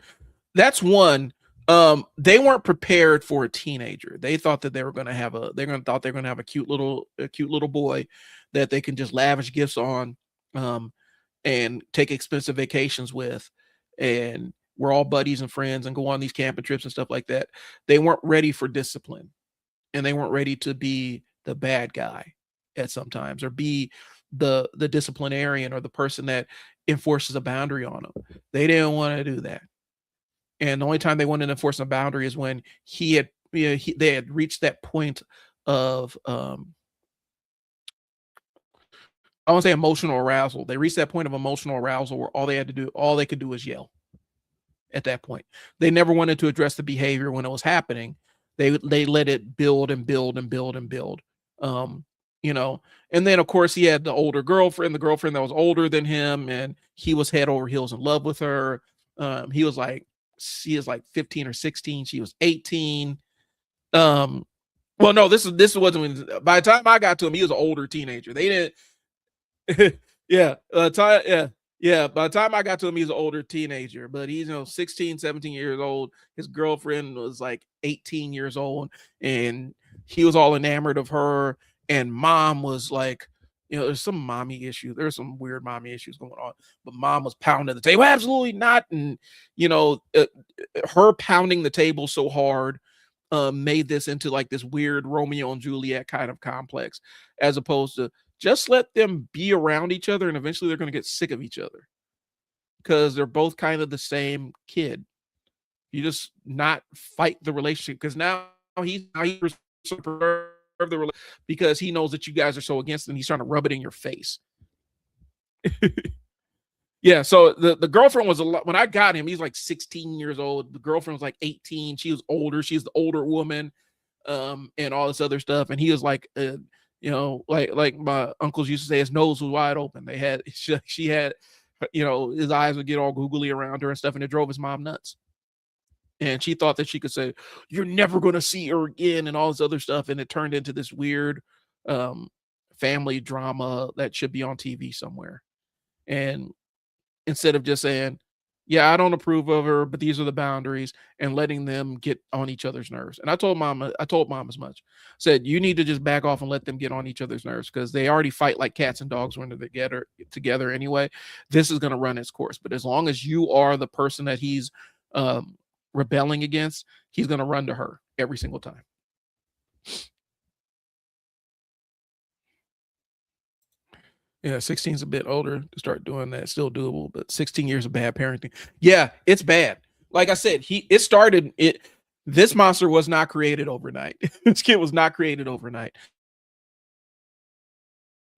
Speaker 1: That's one. They weren't prepared for a teenager. They thought that they were going to have a cute little boy that they can just lavish gifts on, and take expensive vacations with, and we're all buddies and friends and go on these camping trips and stuff like that. They weren't ready for discipline, and they weren't ready to be the bad guy at sometimes, or be the disciplinarian, or the person that enforces a boundary on them. They didn't want to do that. And the only time they wanted to enforce a boundary is when they had reached that point of I want to say emotional arousal. They reached that point of emotional arousal where all they could do was yell. At that point, they never wanted to address the behavior when it was happening. They let it build and build and build and build. You know, and then of course he had the older girlfriend, the girlfriend that was older than him, and he was head over heels in love with her. She was like 15 or 16, she was 18. Well, no, this wasn't when, by the time I got to him, he was an older teenager. They didn't yeah, yeah. By the time I got to him, he's an older teenager, but he's 16, 17 years old. His girlfriend was like 18 years old, and he was all enamored of her. And mom was like, there's some mommy issue. There's some weird mommy issues going on, but mom was pounding the table. Absolutely not. And her pounding the table so hard made this into like this weird Romeo and Juliet kind of complex, as opposed to just let them be around each other, and eventually they're going to get sick of each other because they're both kind of the same kid. You just not fight the relationship, because now he's preserve the relationship because he knows that you guys are so against it, and he's trying to rub it in your face. Yeah, so the girlfriend was a lot. When I got him, he's like 16 years old. The girlfriend was like 18. She was older. She's the older woman, and all this other stuff. And he was like, like my uncles used to say, his nose was wide open. She had, his eyes would get all googly around her and stuff, and it drove his mom nuts. And she thought that she could say, "You're never going to see her again," and all this other stuff. And it turned into this weird family drama that should be on TV somewhere. And instead of just saying, "Yeah, I don't approve of her, but these are the boundaries," and letting them get on each other's nerves. And I told mom as much. Said, you need to just back off and let them get on each other's nerves, because they already fight like cats and dogs when they're together anyway. This is going to run its course. But as long as you are the person that he's rebelling against, he's going to run to her every single time. Yeah, 16 is a bit older to start doing that. Still doable, but 16 years of bad parenting. Yeah, it's bad. Like I said, this monster was not created overnight. This kid was not created overnight.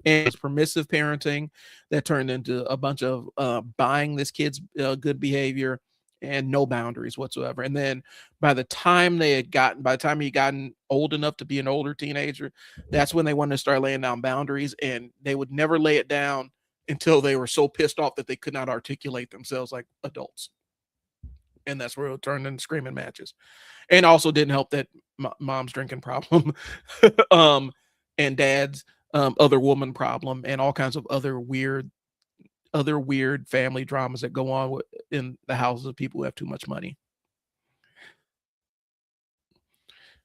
Speaker 1: And it's permissive parenting that turned into a bunch of buying this kid's good behavior and no boundaries whatsoever. And then by the time he gotten old enough to be an older teenager, that's when they wanted to start laying down boundaries, and they would never lay it down until they were so pissed off that they could not articulate themselves like adults. And that's where it turned into screaming matches. And also didn't help that mom's drinking problem and dad's other woman problem, and all kinds of other weird family dramas that go on in the houses of people who have too much money.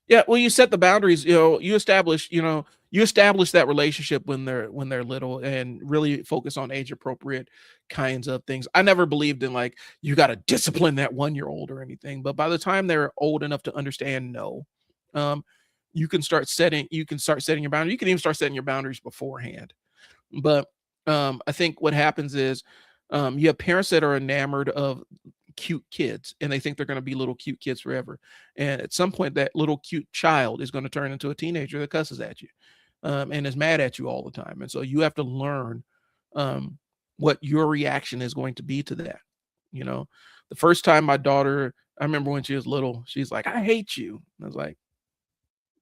Speaker 1: Yeah, well, you set the boundaries, you establish that relationship when they're little and really focus on age appropriate kinds of things. I never believed in like you got to discipline that 1-year-old or anything, but by the time they're old enough to understand no, um, you can start setting your boundaries. You can even start setting your boundaries beforehand. But I think what happens is you have parents that are enamored of cute kids and they think they're going to be little cute kids forever. And at some point, that little cute child is going to turn into a teenager that cusses at you and is mad at you all the time. And so you have to learn um, what your reaction is going to be to that. You know, the first time my daughter, I remember when she was little, she's like, I hate you. I was like,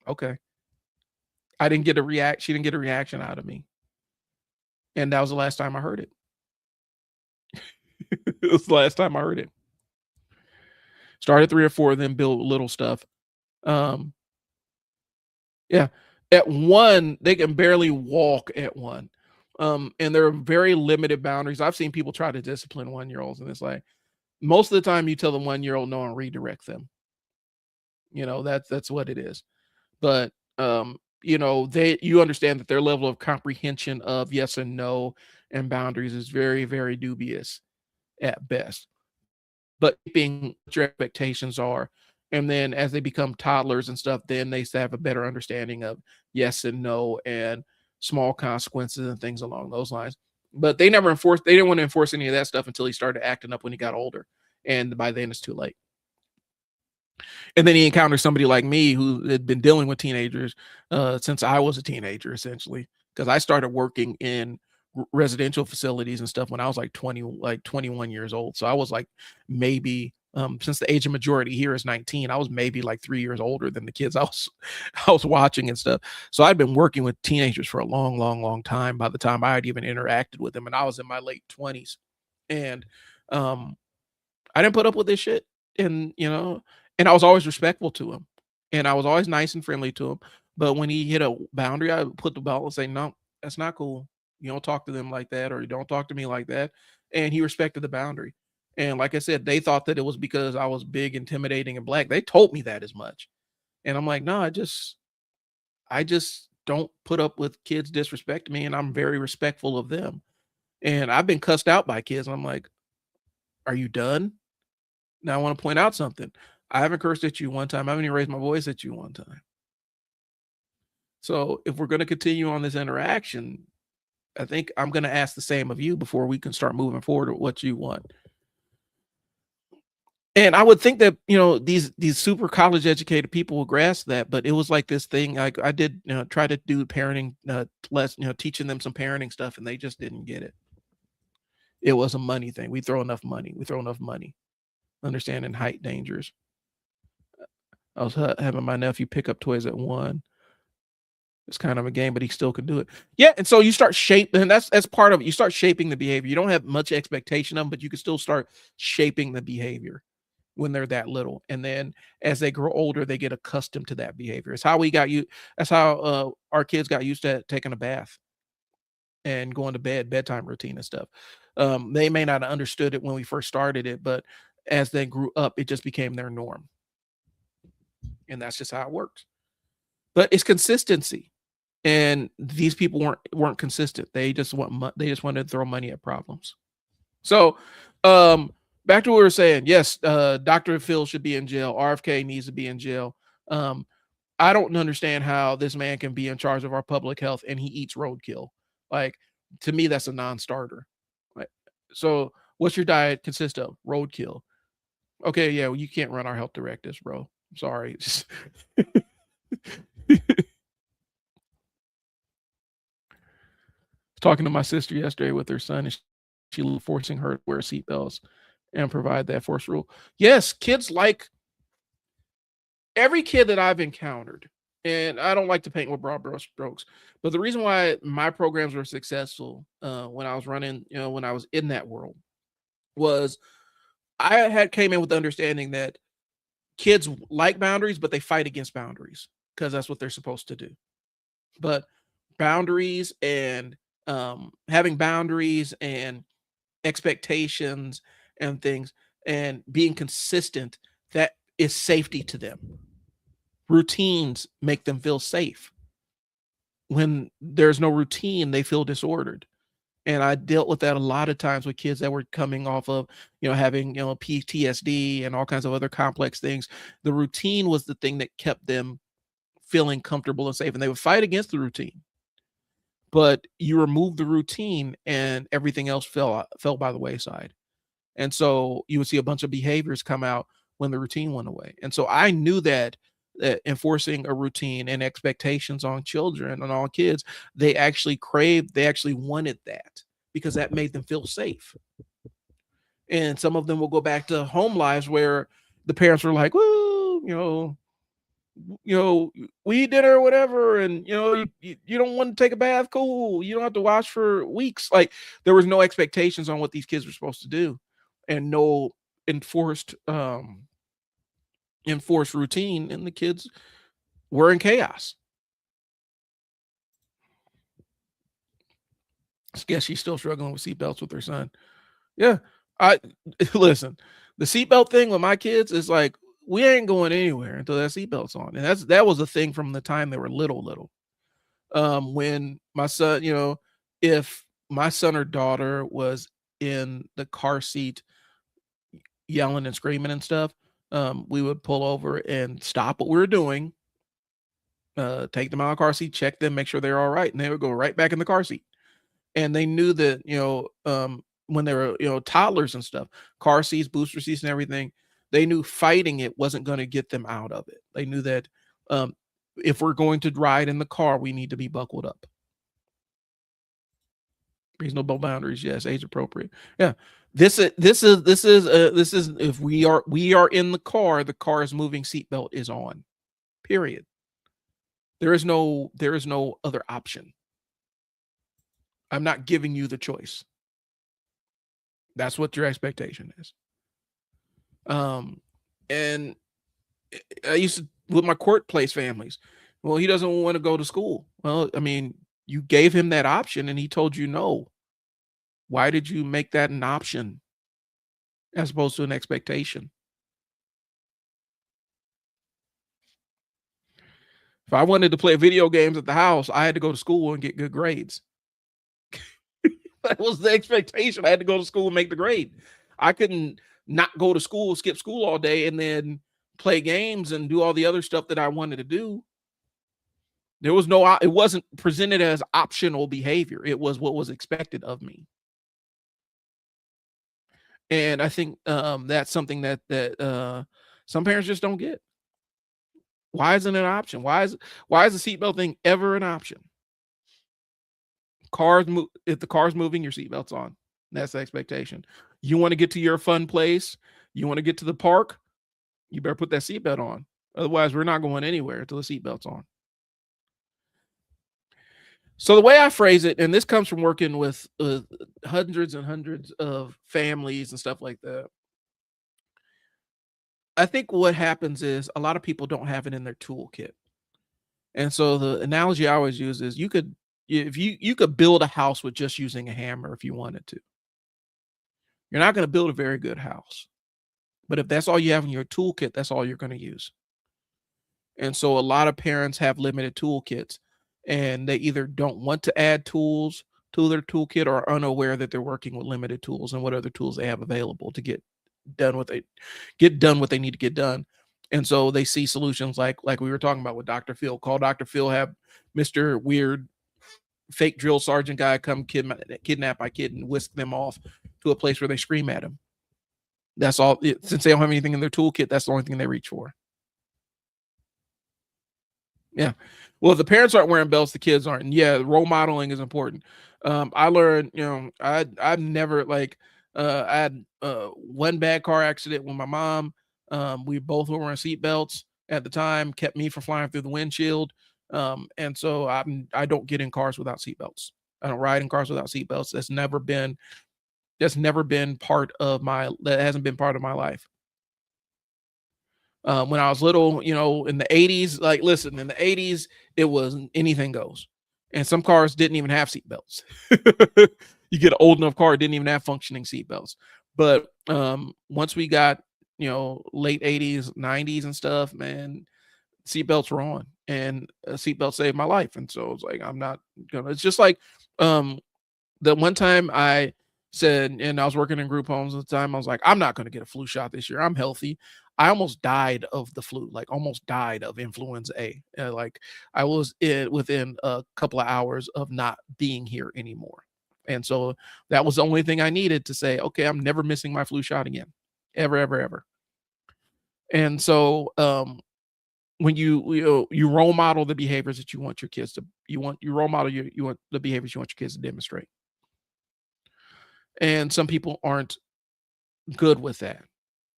Speaker 1: okay. I didn't get a react. She didn't get a reaction out of me. And that was the last time I heard it. It was the last time I heard it. Start at 3 or 4, then build little stuff. Um, yeah. At 1, they can barely walk at 1. And there are very limited boundaries. I've seen people try to discipline 1-year-olds, and it's like most of the time you tell them 1-year-old no and redirect them. That's what it is. But you understand that their level of comprehension of yes and no and boundaries is very, very dubious at best. But keeping what your expectations are. And then as they become toddlers and stuff, then they have a better understanding of yes and no and small consequences and things along those lines. But they didn't want to enforce any of that stuff until he started acting up when he got older. And by then it's too late. And then he encounters somebody like me who had been dealing with teenagers since I was a teenager, essentially, because I started working in residential facilities and stuff when I was like 20, like 21 years old. So I was like maybe since the age of majority here is 19, I was maybe like 3 years older than the kids I was I was watching and stuff. So I'd been working with teenagers for a long, long, long time by the time I had even interacted with them. And I was in my late 20s. And um I didn't put up with this shit. And I was always respectful to him. And I was always nice and friendly to him. But when he hit a boundary, I would put the belt and say, no, that's not cool. You don't talk to them like that, or you don't talk to me like that. And he respected the boundary. And like I said, they thought that it was because I was big, intimidating, and black. They told me that as much. And I'm like, no, I just don't put up with kids disrespecting me, and I'm very respectful of them. And I've been cussed out by kids. I'm like, are you done? Now I want to point out something. I haven't cursed at you one time. I haven't even raised my voice at you one time. So if we're going to continue on this interaction, I think I'm going to ask the same of you before we can start moving forward with what you want. And I would think that these super college educated people will grasp that, but it was like this thing. I did try to do parenting less, teaching them some parenting stuff, and they just didn't get it. It was a money thing. We throw enough money. We throw enough money. Understanding height dangers. I was having my nephew pick up toys at 1. It's kind of a game, but he still could do it. Yeah, and so you start shaping, and that's part of it. You start shaping the behavior. You don't have much expectation of them, but you can still start shaping the behavior when they're that little. And then as they grow older, they get accustomed to that behavior. It's how we got you. That's how our kids got used to taking a bath and going to bed, bedtime routine and stuff. They may not have understood it when we first started it, but as they grew up, it just became their norm. And that's just how it works. But it's consistency. And these people weren't consistent. They just wanted to throw money at problems. So, back to what we were saying. Yes, Dr. Phil should be in jail. RFK needs to be in jail. Um, I don't understand how this man can be in charge of our public health and he eats roadkill. Like, to me, that's a non-starter. Like, so what's your diet consist of? Roadkill. Okay, yeah, well, you can't run our health directives, bro. I'm sorry. Talking to my sister yesterday with her son, and she forcing her to wear seatbelts and provide that force rule. Yes, kids like every kid that I've encountered, and I don't like to paint with broad brush strokes, but the reason why my programs were successful when I was running, when I was in that world, was I had came in with the understanding that kids like boundaries, but they fight against boundaries because that's what they're supposed to do. But boundaries and having boundaries and expectations and things and being consistent, that is safety to them. Routines make them feel safe. When there's no routine, they feel disordered. And I dealt with that a lot of times with kids that were coming off of, having, PTSD and all kinds of other complex things. The routine was the thing that kept them feeling comfortable and safe, and they would fight against the routine. But you remove the routine and everything else fell by the wayside. And so you would see a bunch of behaviors come out when the routine went away. And so I knew that enforcing a routine and expectations on children and all kids, they actually wanted that because that made them feel safe. And some of them will go back to home lives where the parents were like, "Woo, we eat dinner or whatever, and you don't want to take a bath, cool. You don't have to wash for weeks." Like there was no expectations on what these kids were supposed to do, and no enforced enforced routine, and the kids were in chaos. I guess she's still struggling with seatbelts with her son. Yeah, I listen. The seatbelt thing with my kids is like we ain't going anywhere until that seatbelt's on, and that was a thing from the time they were little. When my son, if my son or daughter was in the car seat yelling and screaming and stuff, we would pull over and stop what we were doing, take them out of the car seat, check them, make sure they're all right, and they would go right back in the car seat. And they knew that, when they were, toddlers and stuff, car seats, booster seats, and everything, they knew fighting it wasn't going to get them out of it. They knew that if we're going to ride in the car, we need to be buckled up. Reasonable boundaries, yes, age appropriate. Yeah. This is if we are in the car is moving, seatbelt is on. Period. There is no other option. I'm not giving you the choice. That's what your expectation is. And I used to with my court place families. Well, he doesn't want to go to school. Well, I mean, you gave him that option and he told you no. Why did you make that an option as opposed to an expectation? If I wanted to play video games at the house, I had to go to school and get good grades. That was the expectation. I had to go to school and make the grade. I couldn't not go to school, skip school all day, and then play games and do all the other stuff that I wanted to do. It wasn't presented as optional behavior. It was what was expected of me. And I think that's something that some parents just don't get. Why isn't it an option? Why is the seatbelt thing ever an option? If the car's moving, your seatbelt's on. That's the expectation. You want to get to your fun place, you want to get to the park, you better put that seatbelt on. Otherwise, we're not going anywhere until the seatbelt's on. So the way I phrase it, and this comes from working with hundreds and hundreds of families and stuff like that. I think what happens is a lot of people don't have it in their toolkit. And so the analogy I always use is if you could build a house with just using a hammer if you wanted to. You're not going to build a very good house. But if that's all you have in your toolkit, that's all you're going to use. And so a lot of parents have limited toolkits and they either don't want to add tools to their toolkit or are unaware that they're working with limited tools and what other tools they have available to done what they get done what they need to get done. And so they see solutions like we were talking about with Dr. Phil. Call Dr. Phil, have Mr. Weird fake drill sergeant guy come kidnap my kid and whisk them off to a place where they scream at him. That's all. Since they don't have anything in their toolkit, that's the only thing they reach for. Yeah. Well, if the parents aren't wearing belts, the kids aren't. And yeah, role modeling is important. I learned, I've never I had one bad car accident with my mom. We both were wearing seat belts at the time, kept me from flying through the windshield. And so I don't get in cars without seat belts. I don't ride in cars without seat belts. That hasn't been part of my life. When I was little, in the 80s, in the 80s, it was anything goes. And some cars didn't even have seat belts. You get an old enough car, it didn't even have functioning seat belts. But once we got, late 80s, 90s and stuff, man, seatbelts were on, and a seatbelt saved my life. And so it's like, I'm not gonna. It's just like um, the one time I said, and I was working in group homes at the time, I was like, I'm not going to get a flu shot this year. I'm healthy. I almost died of the flu, like almost died of influenza A. Like I was within a couple of hours of not being here anymore. And so that was the only thing I needed to say, okay, I'm never missing my flu shot again. Ever, ever, ever. And so when you role model the behaviors that you want your kids to, you role model you want the behaviors you want your kids to demonstrate. And some people aren't good with that.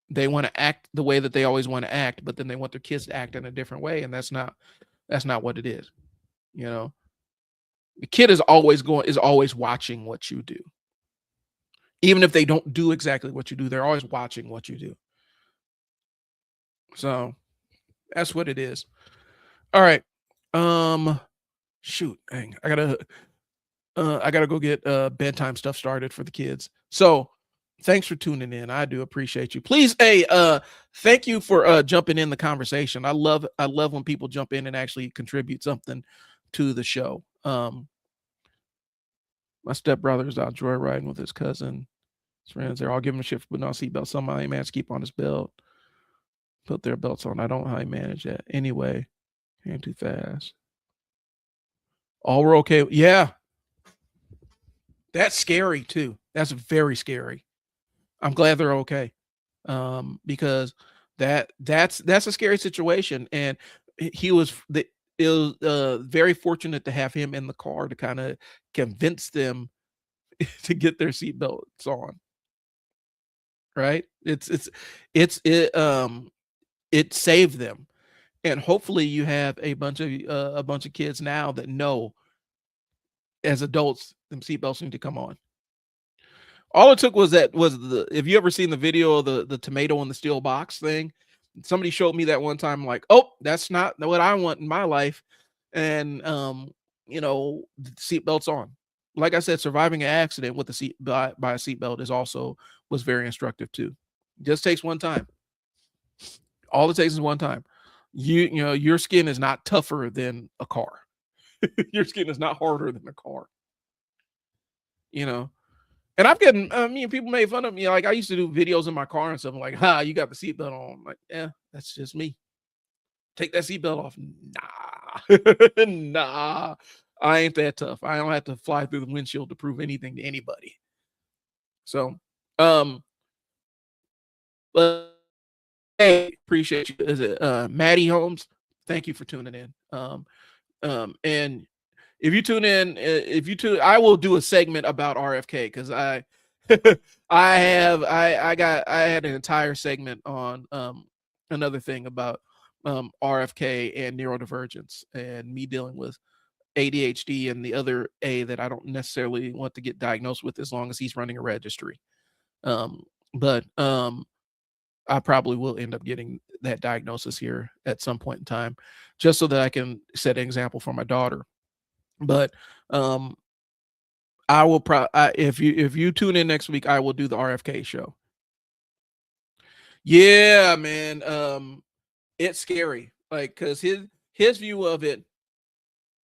Speaker 1: They want to act the way that they always want to act, but then they want their kids to act in a different way, and that's not what it is. You know, the kid is always watching what you do. Even if they don't do exactly what you do, they're always watching what you do. So that's what it is. All right. Um shoot, dang. I gotta go get bedtime stuff started for the kids. So thanks for tuning in. I do appreciate you. Please, thank you for jumping in the conversation. I love when people jump in and actually contribute something to the show. My stepbrother's out joyriding with his cousin. His friends, they're all giving him shit for putting on seatbelts. Somebody managed to keep on his belt, put their belts on. I don't know how he managed that. Anyway, came too fast. All were okay. Yeah, that's scary too. That's very scary. I'm glad they're okay. Because that's a scary situation. And he was the it was very fortunate to have him in the car to kind of convince them to get their seatbelts on. Right? It saved them. And hopefully you have a bunch of kids now that know as adults them seatbelts need to come on. All it took was the if you ever seen the video of the tomato in the steel box thing, somebody showed me that one time, I'm like, oh, that's not what I want in my life. And seatbelts on. Like I said, surviving an accident with a seat by a seatbelt is also was very instructive too. Just takes one time. All it takes is one time. Your skin is not tougher than a car. Your skin is not harder than a car. You know, And I'm getting, me and people made fun of me. Like I used to do videos in my car and stuff. I'm like, ha, you got the seatbelt on. I'm like, yeah, that's just me. Take that seatbelt off. Nah, nah, I ain't that tough. I don't have to fly through the windshield to prove anything to anybody. So, um, but hey, appreciate you. Is it Maddie Holmes? Thank you for tuning in. And I will do a segment about RFK because I had an entire segment on another thing about RFK and neurodivergence and me dealing with ADHD and the other A that I don't necessarily want to get diagnosed with as long as he's running a registry. But I probably will end up getting that diagnosis here at some point in time, just so that I can set an example for my daughter. But I will if you tune in next week, I will do the RFK show. Yeah, man. It's scary. Like, cause his view of it,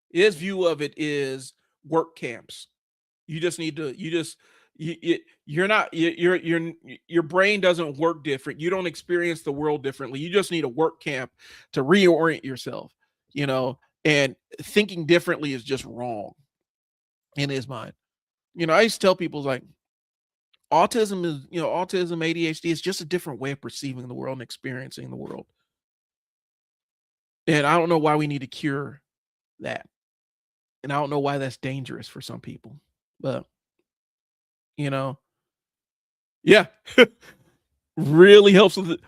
Speaker 1: his view of it is work camps. You just need to, you just you're not your brain doesn't work different. You don't experience the world differently. You just need a work camp to reorient yourself, you know, and thinking differently is just wrong in his mind. I used to tell people like autism, ADHD is just a different way of perceiving the world and experiencing the world. And I don't know why we need to cure that. And I don't know why that's dangerous for some people. But, you know, yeah, really helps with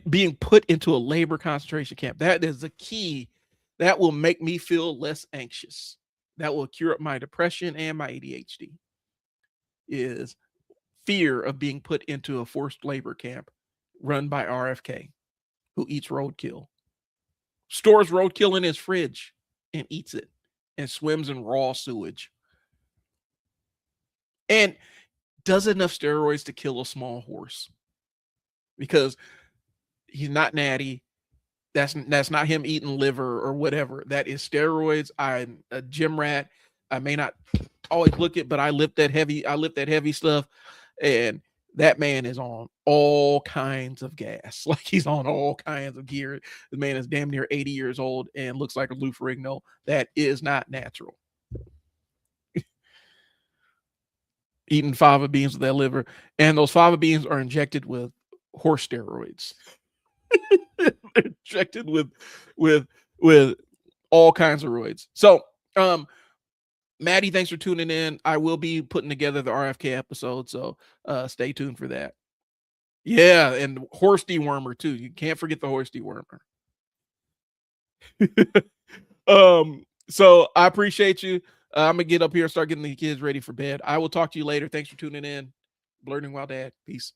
Speaker 1: being put into a labor concentration camp. That is the key. That will make me feel less anxious. That will cure up my depression and my ADHD. Is fear of being put into a forced labor camp run by RFK, who eats roadkill, stores roadkill in his fridge and eats it, and swims in raw sewage, and does enough steroids to kill a small horse because he's not natty. That's not him eating liver or whatever. That is steroids. I'm a gym rat. I may not always look it, but I lift that heavy. I lift that heavy stuff, and that man is on all kinds of gas. Like he's on all kinds of gear. The man is damn near 80 years old and looks like a Lou Ferrigno. That is not natural. Eating fava beans with that liver, and those fava beans are injected with horse steroids. They're injected with with all kinds of roids. So, Maddie, thanks for tuning in. I will be putting together the RFK episode, so stay tuned for that. Yeah, and horse dewormer too. You can't forget the horse dewormer. So I appreciate you. I'm gonna get up here and start getting the kids ready for bed. I will talk to you later. Thanks for tuning in. Blerding While Dad. Peace.